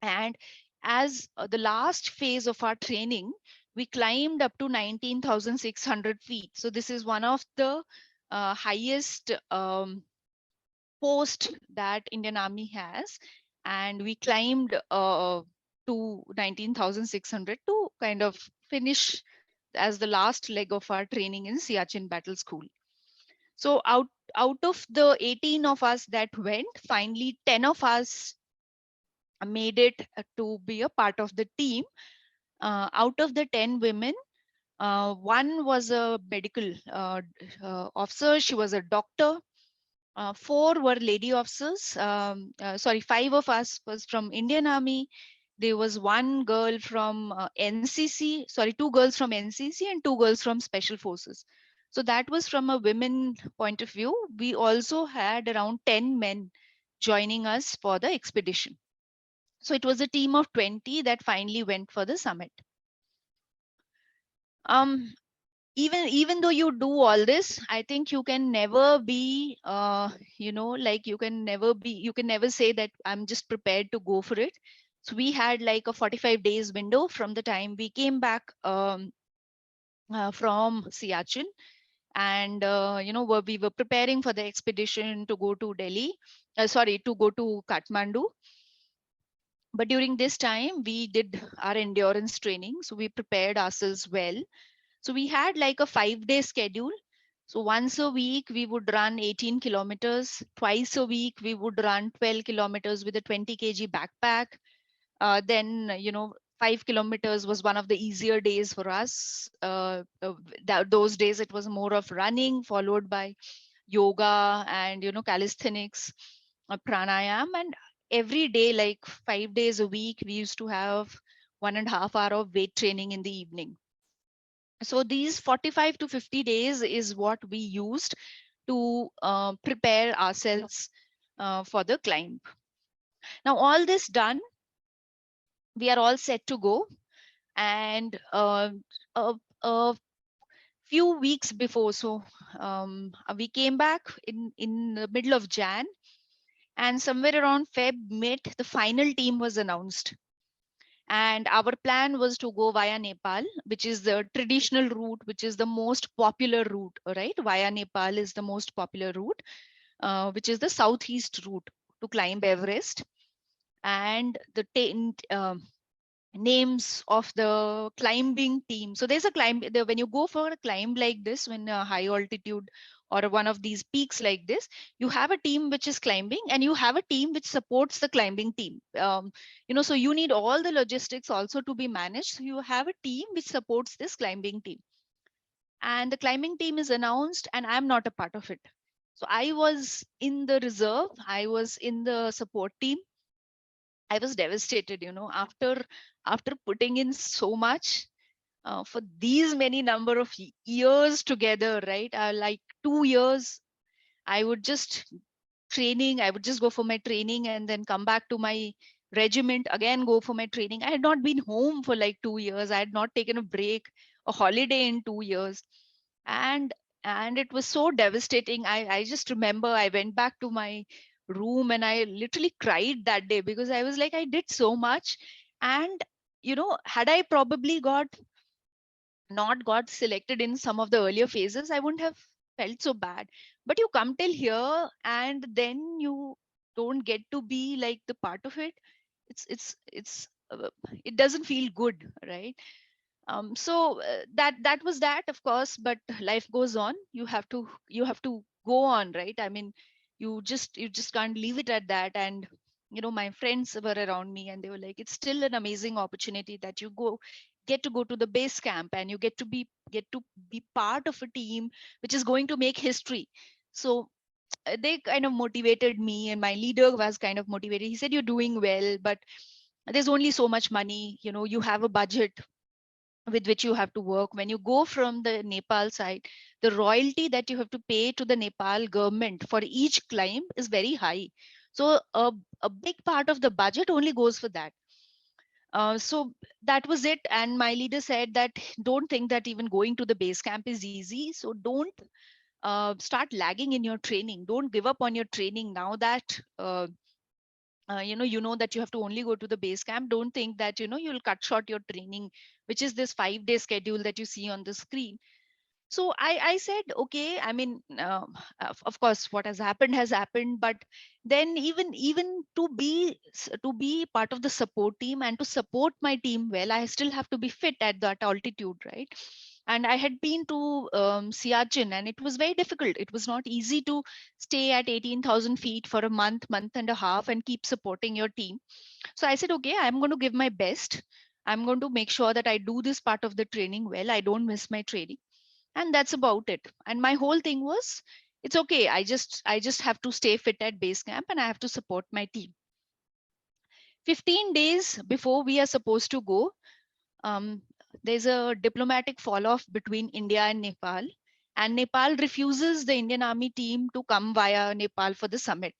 And as the last phase of our training, we climbed up to 19,600 feet. So this is one of the highest post that Indian Army has. And we climbed to 19,600 to kind of finish as the last leg of our training in Siachen Battle School. So out of the 18 of us that went, finally 10 of us made it to be a part of the team. Out of the 10 women, one was a medical officer. She was a doctor. 4 were lady officers. Sorry, 5 of us was from Indian Army. There was 1 girl from NCC, sorry, 2 girls from NCC and 2 girls from Special Forces. So that was from a women point of view. We also had around 10 men joining us for the expedition. So it was a team of 20 that finally went for the summit. Even though you do all this, I think you can never be, like you can never say that I'm just prepared to go for it. So we had like a 45 days window from the time we came back from Siachen, and we were preparing for the expedition to go to to go to Kathmandu. But during this time, we did our endurance training, so we prepared ourselves well. So we had like a 5-day schedule. So once a week, we would run 18 kilometers. Twice a week, we would run 12 kilometers with a 20 kg backpack. Then, 5 kilometers was one of the easier days for us. Those days, it was more of running, followed by yoga and, calisthenics, pranayam. And every day, like 5 days a week, we used to have 1.5 hours of weight training in the evening. So these 45 to 50 days is what we used to prepare ourselves for the climb. Now, all this done, we are all set to go. And a few weeks before, so we came back in the middle of Jan, and somewhere around mid, the final team was announced. And our plan was to go via Nepal, which is the traditional route, which is the most popular route, right? Via Nepal is the most popular route, which is the southeast route to climb Everest. And the names of the climbing team. So there's a climb, when you go for a climb like this, when a high altitude or one of these peaks like this, you have a team which is climbing and you have a team which supports the climbing team. So you need all the logistics also to be managed. So you have a team which supports this climbing team. And the climbing team is announced and I'm not a part of it. So I was in the reserve, I was in the support team. I was devastated, after putting in so much for these many number of years together, right? Like 2 years, I would just go for my training and then come back to my regiment, again go for my training. I had not been home for like 2 years. I had not taken a break, a holiday in 2 years. And it was so devastating. I just remember I went back to my room and I literally cried that day because I was like, I did so much. And, had I probably not got selected in some of the earlier phases, I wouldn't have felt so bad. But you come till here and then you don't get to be like the part of it. It doesn't feel good, right? So that was that, of course, but life goes on. You have to go on, right? I mean, you just can't leave it at that. And my friends were around me and they were like, it's still an amazing opportunity that you get to go to the base camp and you get to be part of a team which is going to make history. So they kind of motivated me, and my leader was kind of motivated. He said, you're doing well, but there's only so much money. You have a budget with which you have to work. When you go from the Nepal side, the royalty that you have to pay to the Nepal government for each climb is very high. So a big part of the budget only goes for that. So that was it. And my leader said that don't think that even going to the base camp is easy. So don't start lagging in your training. Don't give up on your training now that you know that you have to only go to the base camp. Don't think that you'll cut short your training, which is this 5-day schedule that you see on the screen. So I said, okay. I mean, of course, what has happened. But then even to be part of the support team and to support my team well, I still have to be fit at that altitude, right? And I had been to Siachen, and it was very difficult. It was not easy to stay at 18,000 feet for a month and a half and keep supporting your team. So I said, okay, I'm going to give my best. I'm going to make sure that I do this part of the training well. I don't miss my training, and that's about it. And my whole thing was, it's okay. I just have to stay fit at base camp, and I have to support my team. 15 days before we are supposed to go, there's a diplomatic fall off between India and Nepal, and Nepal refuses the Indian Army team to come via Nepal for the summit.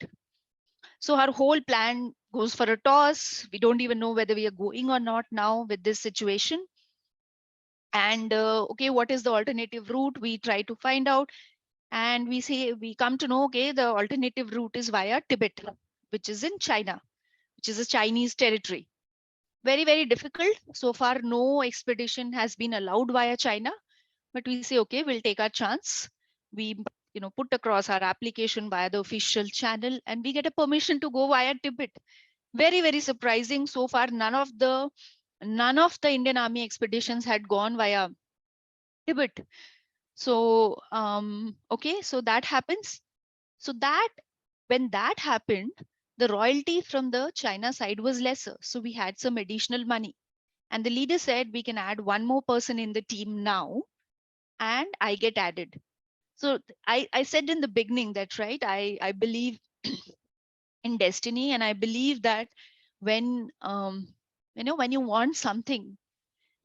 So our whole plan goes for a toss. We don't even know whether we are going or not now with this situation. And okay, what is the alternative route? We try to find out, and we come to know, okay, the alternative route is via Tibet, which is in China, which is a Chinese territory. Very, very difficult. So far, no expedition has been allowed via China, but we say, okay, we'll take our chance. We put across our application via the official channel, and we get a permission to go via Tibet. Very, very surprising. So far, none of the Indian Army expeditions had gone via Tibet. So okay, so that happens. So that when that happened, the royalty from the China side was lesser. So we had some additional money. And the leader said, we can add one more person in the team now, and I get added. So I said in the beginning that, right, I believe in destiny, and I believe that when when you want something,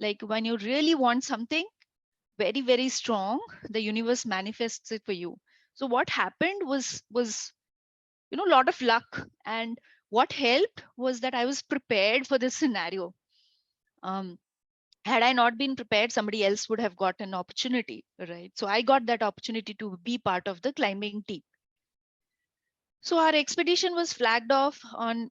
like when you really want something very, very strong, the universe manifests it for you. So what happened was a lot of luck. And what helped was that I was prepared for this scenario. Had I not been prepared, somebody else would have got an opportunity, right? So I got that opportunity to be part of the climbing team. So our expedition was flagged off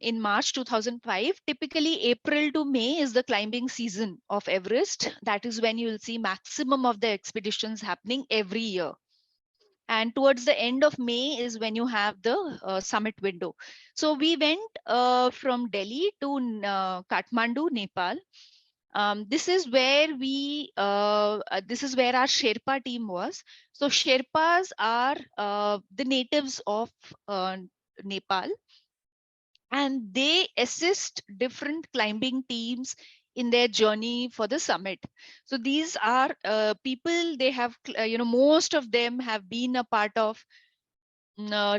in March 2005. Typically, April to May is the climbing season of Everest. That is when you will see maximum of the expeditions happening every year. And towards the end of May is when you have the summit window. So we went from Delhi to Kathmandu, Nepal. This is where our Sherpa team was. So Sherpas are the natives of Nepal, and they assist different climbing teams in their journey for the summit. So these are people, they have, most of them have been a part of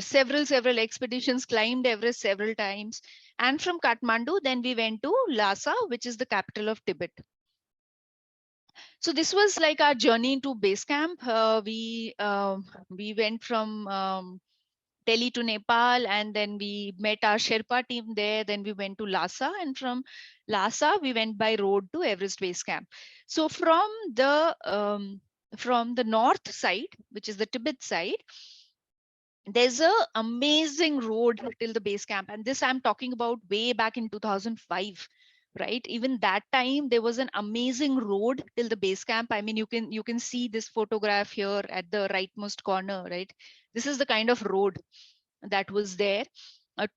several expeditions, climbed Everest several times. And from Kathmandu, then we went to Lhasa, which is the capital of Tibet. So this was like our journey to base camp. We went from Delhi to Nepal, and then we met our Sherpa team there. Then we went to Lhasa, and from Lhasa we went by road to Everest Base Camp. So from the north side, which is the Tibet side, there's a amazing road till the base camp. And this I'm talking about way back in 2005, right? Even that time, there was an amazing road till the base camp. I mean, you can see this photograph here at the rightmost corner, right? This is the kind of road that was there.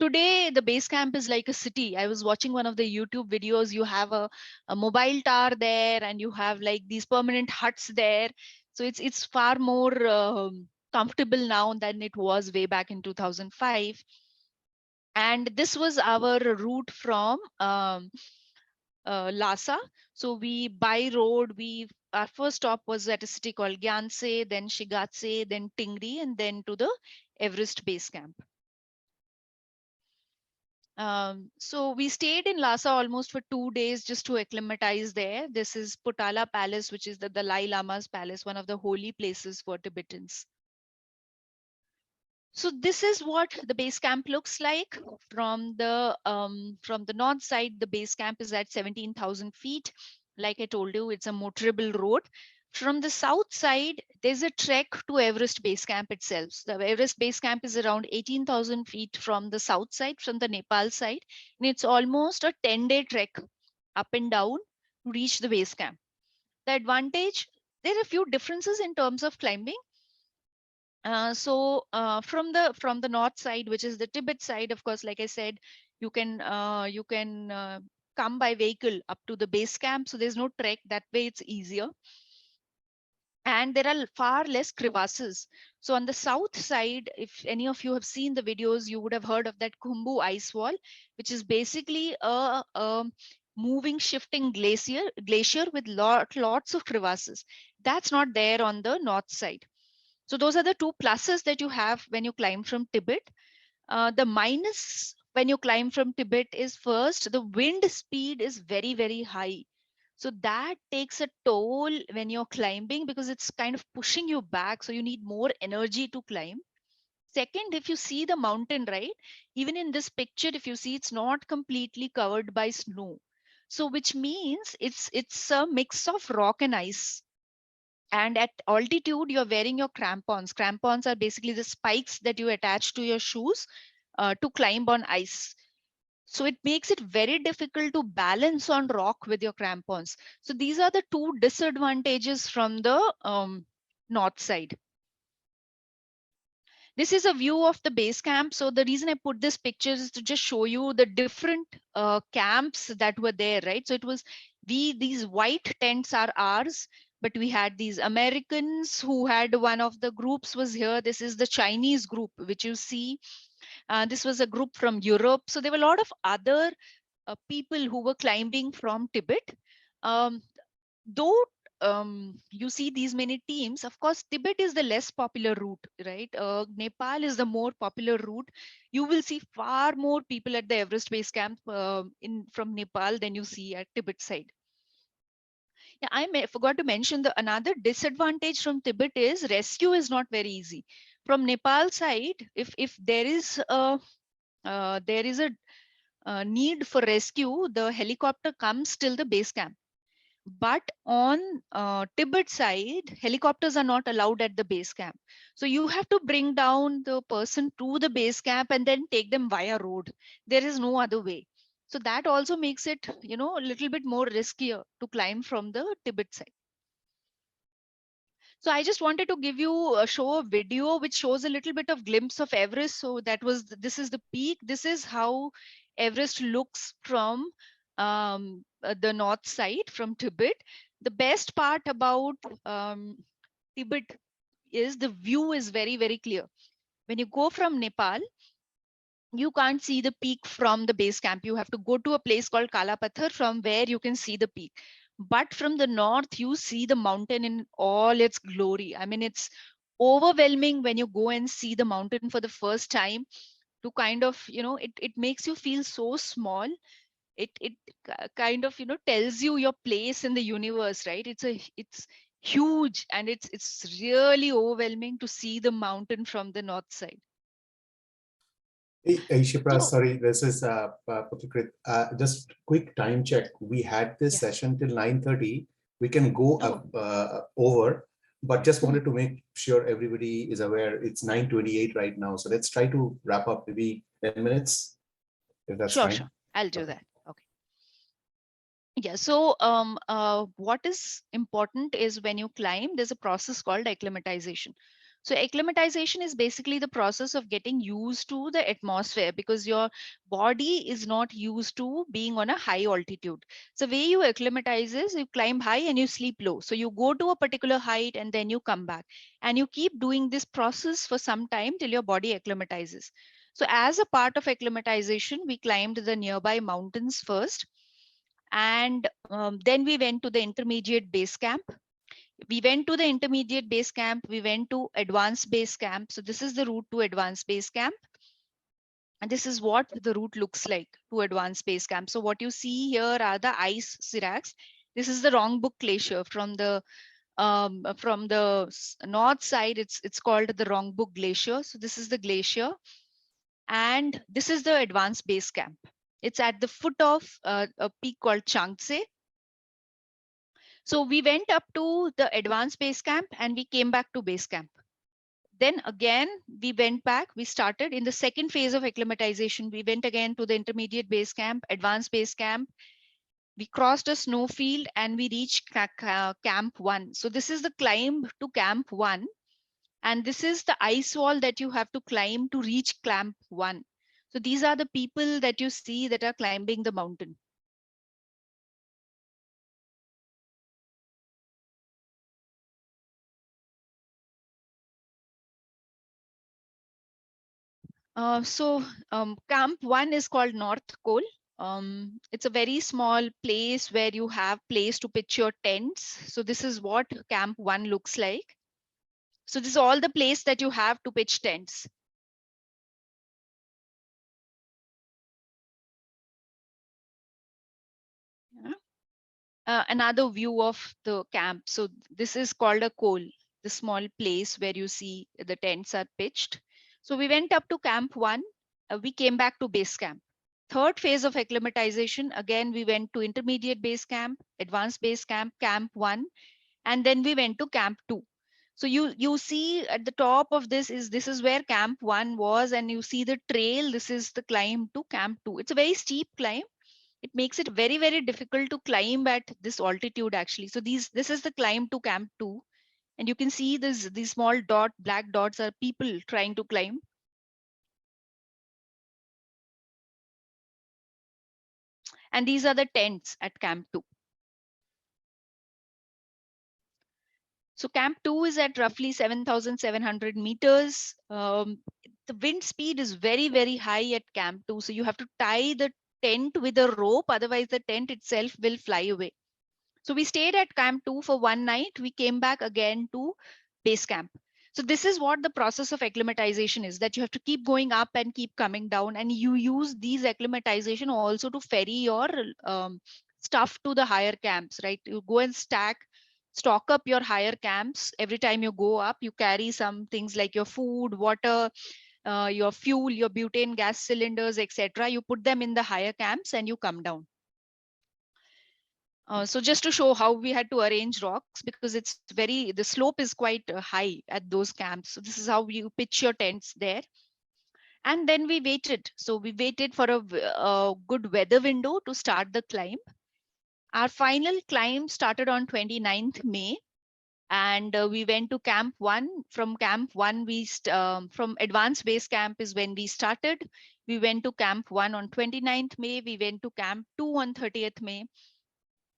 Today, the base camp is like a city. I was watching one of the YouTube videos. You have a mobile tower there, and you have like these permanent huts there. So it's far more comfortable now than it was way back in 2005. And this was our route from Lhasa. So we by road, our first stop was at a city called Gyanse, then Shigatse, then Tingri, and then to the Everest base camp. So we stayed in Lhasa almost for 2 days just to acclimatize there. This is Potala Palace, which is the Dalai Lama's palace, one of the holy places for Tibetans. So this is what the base camp looks like from the north side. The base camp is at 17,000 feet. Like I told you, it's a motorable road. From the south side, there's a trek to Everest base camp itself. The Everest base camp is around 18,000 feet from the south side, from the Nepal side, and it's almost a 10-day trek up and down to reach the base camp. The advantage, there are a few differences in terms of climbing. From the north side, which is the Tibet side, of course, like I said, you can come by vehicle up to the base camp. So there's no trek. That way it's easier. And there are far less crevasses. So on the south side, if any of you have seen the videos, you would have heard of that Khumbu ice wall, which is basically a moving, shifting glacier with lots of crevasses. That's not there on the north side. So those are the two pluses that you have when you climb from Tibet. The minus when you climb from Tibet is, first, the wind speed is very, very high. So that takes a toll when you're climbing because it's kind of pushing you back. So you need more energy to climb. Second, if you see the mountain, right, even in this picture, if you see, it's not completely covered by snow. So which means it's a mix of rock and ice. And at altitude, you're wearing your crampons. Crampons are basically the spikes that you attach to your shoes to climb on ice. So it makes it very difficult to balance on rock with your crampons. So these are the two disadvantages from the north side. This is a view of the base camp. So the reason I put this picture is to just show you the different camps that were there, right? So it was these white tents are ours, but we had these Americans who had, one of the groups was here. This is the Chinese group, which you see. This was a group from Europe. So there were a lot of other people who were climbing from Tibet. Though you see these many teams, of course, Tibet is the less popular route, right? Nepal is the more popular route. You will see far more people at the Everest base camp from Nepal than you see at Tibet side. Yeah, I forgot to mention another disadvantage from Tibet is rescue is not very easy. From Nepal side, if there is a need for rescue, the helicopter comes till the base camp. But on Tibet side, helicopters are not allowed at the base camp. So you have to bring down the person to the base camp and then take them via road. There is no other way. So that also makes it, a little bit more riskier to climb from the Tibet side. So I just wanted to give you show a video which shows a little bit of glimpse of Everest. So this is the peak. This is how Everest looks from the north side, from Tibet. The best part about Tibet is the view is very, very clear. When you go from Nepal, you can't see the peak from the base camp. You have to go to a place called Kalapathar, from where you can see the peak. But from the north, you see the mountain in all its glory. I mean, it's overwhelming when you go and see the mountain for the first time. To kind of, it makes you feel so small. It kind of, tells you your place in the universe, right? It's huge, and it's really overwhelming to see the mountain from the north side. Hey, Sipra, So- sorry, this is Puthukrit. Just quick time check. We had this Yeah. session till 9:30. We can go over, but just wanted to make sure everybody is aware it's 9:28 right now. So let's try to wrap up, maybe 10 minutes, if that's Sure, fine. I'll do Okay. that. Okay. Yeah, so what is important is when you climb, there's a process called acclimatization. So acclimatization is basically the process of getting used to the atmosphere because your body is not used to being on a high altitude. So the way you acclimatize is you climb high and you sleep low. So you go to a particular height and then you come back and you keep doing this process for some time till your body acclimatizes. So as a part of acclimatization, we climbed the nearby mountains first, and then we went to the intermediate base camp. We went to the intermediate base camp, we went to advanced base camp. So this is the route to advanced base camp, and this is what the route looks like to advanced base camp. So what you see here are the ice seracs. This is the Rongbuk glacier from the north side. It's called the Rongbuk glacier. So this is the glacier, and this is the advanced base camp. It's at the foot of a peak called Changtse. So we went up to the advanced base camp and we came back to base camp. Then again, we went back, we started in the second phase of acclimatization. We went again to the intermediate base camp, advanced base camp. We crossed a snowfield and we reached camp 1. So this is the climb to camp 1. And this is the ice wall that you have to climb to reach camp 1. So these are the people that you see that are climbing the mountain. Camp 1 is called North Col. It's a very small place where you have place to pitch your tents. So this is what Camp 1 looks like. So this is all the place that you have to pitch tents. Yeah. Another view of the camp. So this is called a col, the small place where you see the tents are pitched. So we went up to Camp 1. We came back to base camp. Third phase of acclimatization, again, we went to intermediate base camp, advanced base camp, camp 1, and then we went to camp 2. So you see at the top of this is where camp 1 was, and you see the trail. This is the climb to camp 2. It's a very steep climb. It makes it very, very difficult to climb at this altitude actually. So this is the climb to camp 2, and you can see these small black dots are people trying to climb. And these are the tents at camp 2. So camp 2 is at roughly 7,700 meters. The wind speed is very, very high at camp 2. So you have to tie the tent with a rope, otherwise the tent itself will fly away. So we stayed at camp 2 for one night. We came back again to base camp. So this is what the process of acclimatization is, that you have to keep going up and keep coming down. And you use these acclimatization also to ferry your stuff to the higher camps, right? You go and stock up your higher camps. Every time you go up, you carry some things like your food, water, your fuel, your butane gas cylinders, etc. You put them in the higher camps and you come down. So just to show how we had to arrange rocks, because the slope is quite high at those camps. So this is how you pitch your tents there. And then we waited. So we waited for a good weather window to start the climb. Our final climb started on 29th May. And we went to camp 1. From camp 1, from advanced base camp is when we started. We went to camp 1 on 29th May. We went to camp 2 on 30th May.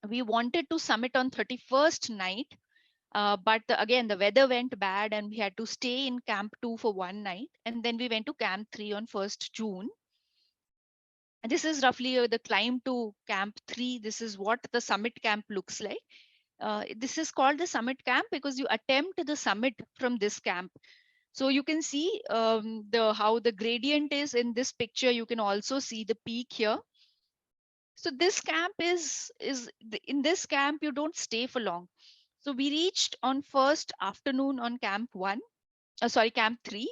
We wanted to summit on 31st night, but again, the weather went bad and we had to stay in camp 2 for one night. And then we went to camp 3 on 1st June. And this is roughly the climb to camp 3. This is what the summit camp looks like. This is called the summit camp because you attempt the summit from this camp. So you can see how the gradient is in this picture. You can also see the peak here. So this camp in this camp, you don't stay for long. So we reached on first afternoon on camp 3.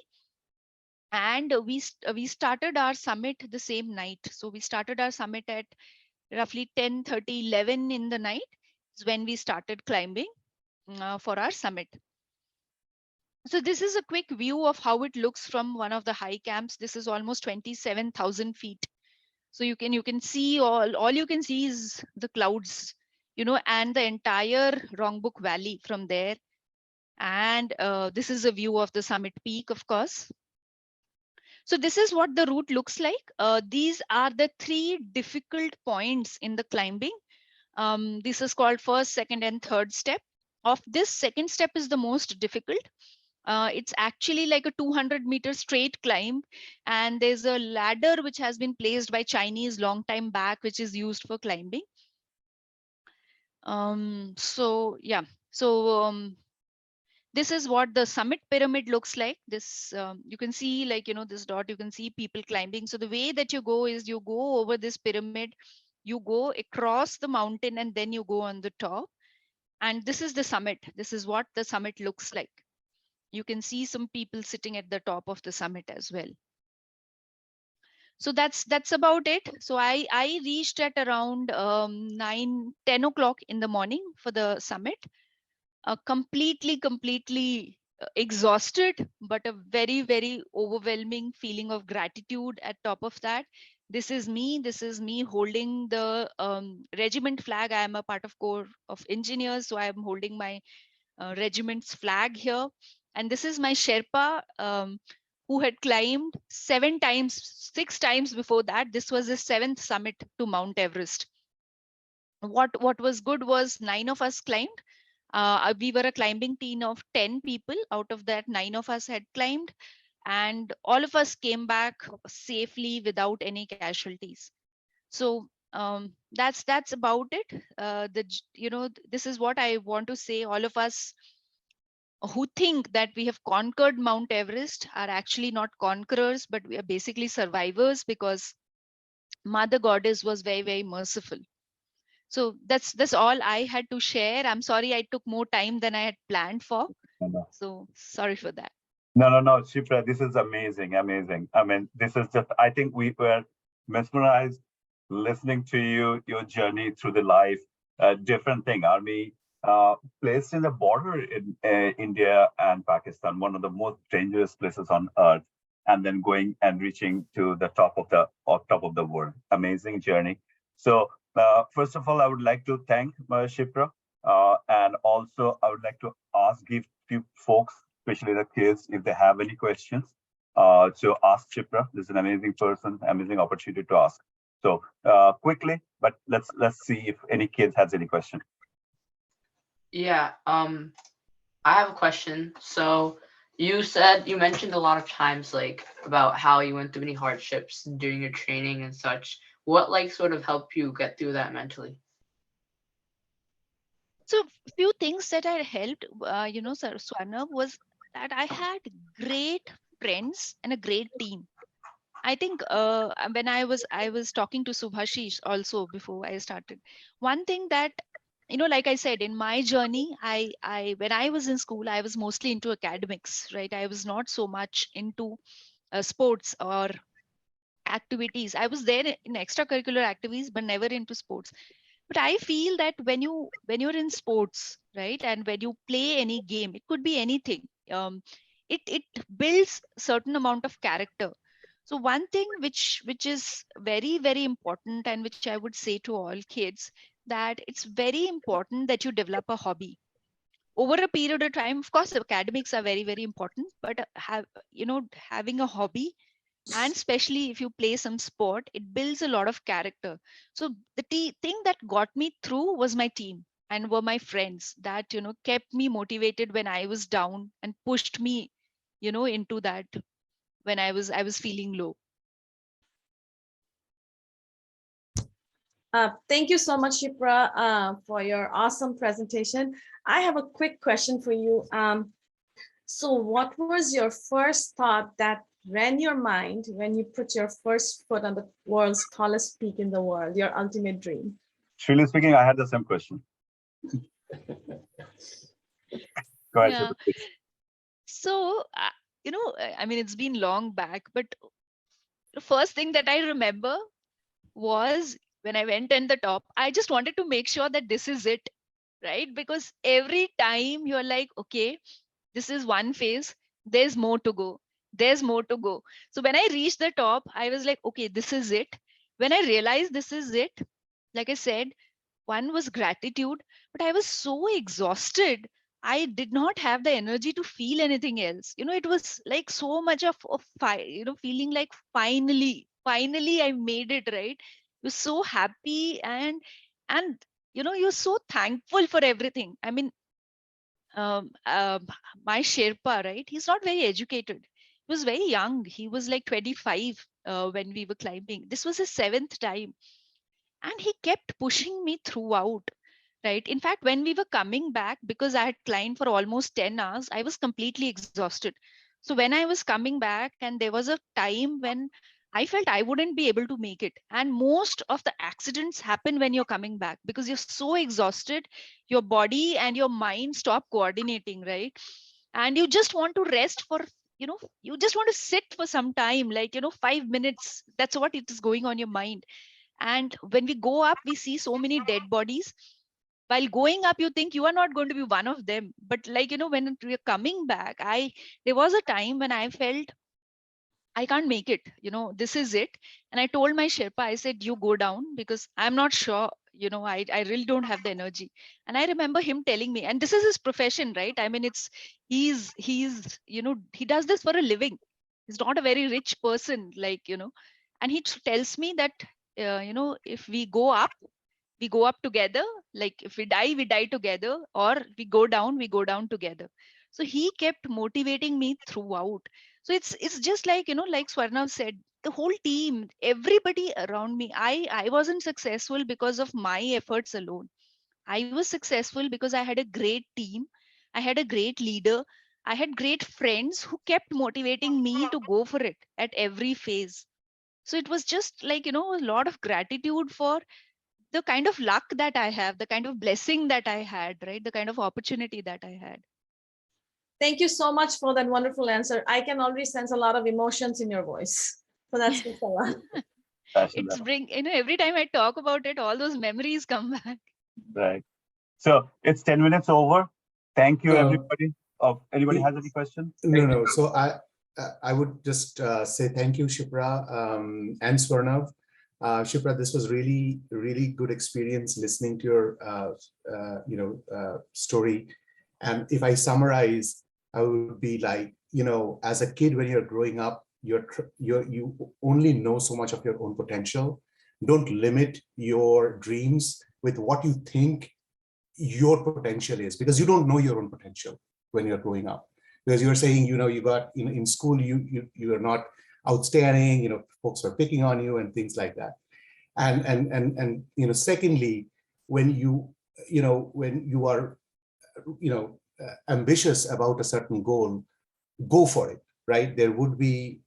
And we started our summit the same night. So we started our summit at roughly 10:30, 11 in the night is when we started climbing for our summit. So this is a quick view of how it looks from one of the high camps. This is almost 27,000 feet. So you can see all you can see is the clouds, and the entire Rongbuk Valley from there. And this is a view of the summit peak, of course. So this is what the route looks like. These are the 3 difficult points in the climbing. This is called first, second, and third step. Of this, second step is the most difficult. It's actually like a 200-meter straight climb, and there's a ladder which has been placed by Chinese long time back, which is used for climbing. So yeah, so this is what the summit pyramid looks like. This you can see, like, this dot, you can see people climbing. So the way that you go is you go over this pyramid, you go across the mountain, and then you go on the top. And this is the summit. This is what the summit looks like. You can see some people sitting at the top of the summit as well. So that's about it. So I reached at around 9-10 o'clock in the morning for the summit. Completely exhausted, but a very, very overwhelming feeling of gratitude at top of that. This is me holding the regiment flag. I am a part of Corps of Engineers, so I am holding my regiment's flag here. And this is my Sherpa, who had climbed 6 times before that. This was his 7th summit to Mount Everest. What was good was 9 of us climbed. We were a climbing team of 10 people. Out of that, 9 of us had climbed, and all of us came back safely without any casualties. So that's about it. This is what I want to say. All of us who think that we have conquered Mount Everest are actually not conquerors, but we are basically survivors, because Mother Goddess was very, very merciful. So that's all I had to share. I'm sorry I took more time than I had planned for. So sorry for that. No, Sipra, this is amazing. I mean, this is just, I think we were mesmerized listening to you, your journey through the life, different thing. Army, placed in the border in India and Pakistan, one of the most dangerous places on earth, and then going and reaching to the top of the world. Amazing journey. So first of all, I would like to thank Sipra, and also I would like to give few folks, especially the kids, if they have any questions, to ask Sipra. This is an amazing person, amazing opportunity to ask. So quickly, but let's see if any kids has any question. Yeah, I have a question. So you mentioned a lot of times, like, about how you went through many hardships during your training and such. What, like, sort of helped you get through that mentally? So few things that had helped, Swarnav, was that I had great friends and a great team. I think when I was talking to Subhashish also before I started, one thing that, like I said, in my journey, I when I was in school, I was mostly into academics, right? I was not so much into sports or activities. I was there in extracurricular activities, but never into sports. But I feel that when you're in sports, right, and when you play any game, it could be anything. It builds certain amount of character. So one thing which is very, very important, and which I would say to all kids, that it's very important that you develop a hobby over a period of time. Of course, academics are very, very important, but having a hobby, and especially if you play some sport, it builds a lot of character. So the thing that got me through was my team and were my friends that kept me motivated when I was down and pushed me into that when I was feeling low. Thank you so much, Sipra, for your awesome presentation. I have a quick question for you. So what was your first thought that ran your mind when you put your first foot on the world's tallest peak in the world, your ultimate dream? Truly speaking, I had the same question. Go ahead, Yeah. Sipra. So, I mean, it's been long back, but the first thing that I remember was when I went on the top, I just wanted to make sure that this is it, right? Because every time you're like, okay, this is one phase, there's more to go. There's more to go. So when I reached the top, I was like, okay, this is it. when I realized this is it, like I said, one was gratitude, but I was so exhausted. I did not have the energy to feel anything else. It was like so much of feeling like finally I made it, right? You're so happy, and you're so thankful for everything. I mean, um, um, my Sherpa, right? He's not very educated. He was very young. He was like 25 when we were climbing. This was his seventh time, and he kept pushing me throughout. Right. In fact, when we were coming back, because I had climbed for almost 10 hours, I was completely exhausted. So when I was coming back, and there was a time when I felt I wouldn't be able to make it. And most of the accidents happen when you're coming back because you're so exhausted, your body and your mind stop coordinating, right? And you just want to rest for, you just want to sit for some time, like, 5 minutes. That's what it is going on your mind. And when we go up, we see so many dead bodies. While going up, you think you are not going to be one of them, but like, when we're coming back, there was a time when I felt I can't make it, this is it. And I told my Sherpa, I said, you go down, because I'm not sure, I really don't have the energy. And I remember him telling me, and this is his profession, right? I mean, he's he does this for a living. He's not a very rich person, like, and he tells me that if we go up together. Like, if we die together, or we go down together. So he kept motivating me throughout. So it's just like, like Swarnav said, the whole team, everybody around me. I wasn't successful because of my efforts alone. I was successful because I had a great team. I had a great leader. I had great friends who kept motivating me to go for it at every phase. So it was just like, a lot of gratitude for the kind of luck that I have, the kind of blessing that I had, right? The kind of opportunity that I had. Thank you so much for that wonderful answer. I can already sense a lot of emotions in your voice. So that's a lot. It's every time I talk about it, all those memories come back. Right. So it's 10 minutes over. Thank you, everybody. Anybody has any questions? No. So I would just say thank you, Sipra and Swarnav. Sipra, this was really, really good experience listening to your, story. And if I summarize, I would be like, as a kid, when you're growing up, you only know so much of your own potential. Don't limit your dreams with what you think your potential is, because you don't know your own potential when you're growing up. Because you're saying, you got in school, you are not outstanding, folks are picking on you and things like that. And secondly, when you are ambitious about a certain goal, go for it, right? There would be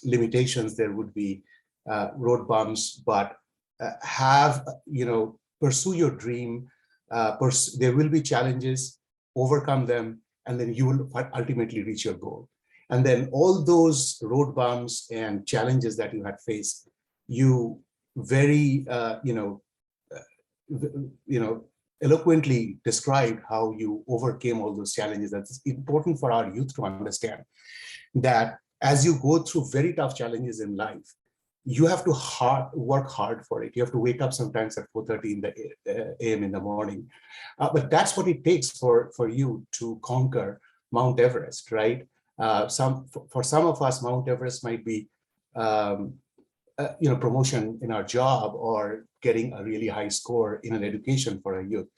limitations, there would be road bumps, but pursue your dream. There will be challenges, overcome them, and then you will ultimately reach your goal. And then all those road bumps and challenges that you had faced, you very eloquently described how you overcame all those challenges. That's important for our youth to understand, that as you go through very tough challenges in life, you have to work hard for it. You have to wake up sometimes at 4:30 a.m. in the morning. But that's what it takes for you to conquer Mount Everest, right? For some of us, Mount Everest might be promotion in our job or getting a really high score in an education for a youth.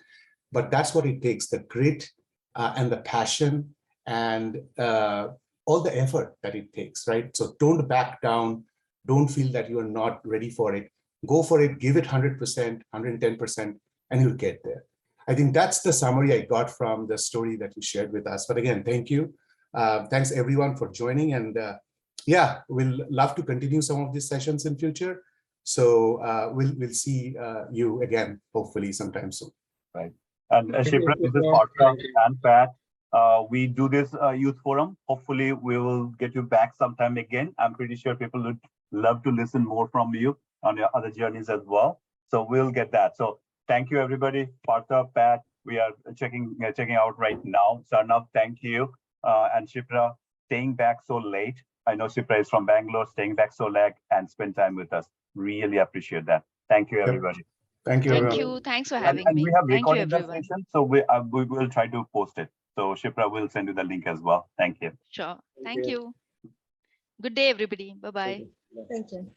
But that's what it takes, the grit and the passion and all the effort that it takes, right? So don't back down. Don't feel that you are not ready for it. Go for it, give it 100%, 110%, and you'll get there. I think that's the summary I got from the story that you shared with us. But again, thank you. Thanks everyone for joining. And yeah, we'll love to continue some of these sessions in future. So we'll see you again, hopefully sometime soon. Right. And Sipra, this is Sarkar and Pat. We do this youth forum. Hopefully we will get you back sometime again. I'm pretty sure people would love to listen more from you on your other journeys as well. So we'll get that. So thank you, everybody. Sarkar, Pat, we are checking out right now. Swarnav, thank you. And Sipra, staying back so late. I know Sipra is from Bangalore, staying back so late and spend time with us. Really appreciate that. Thank you, Yep. everybody. Thank you. Thank everyone. you. Thanks for And, having and me. we have Thank you, recorded the everyone. session, so we will try to post it. So Sipra will send you the link as well. Thank you. Sure. Thank you. Good day, everybody. Bye-bye. Thank you.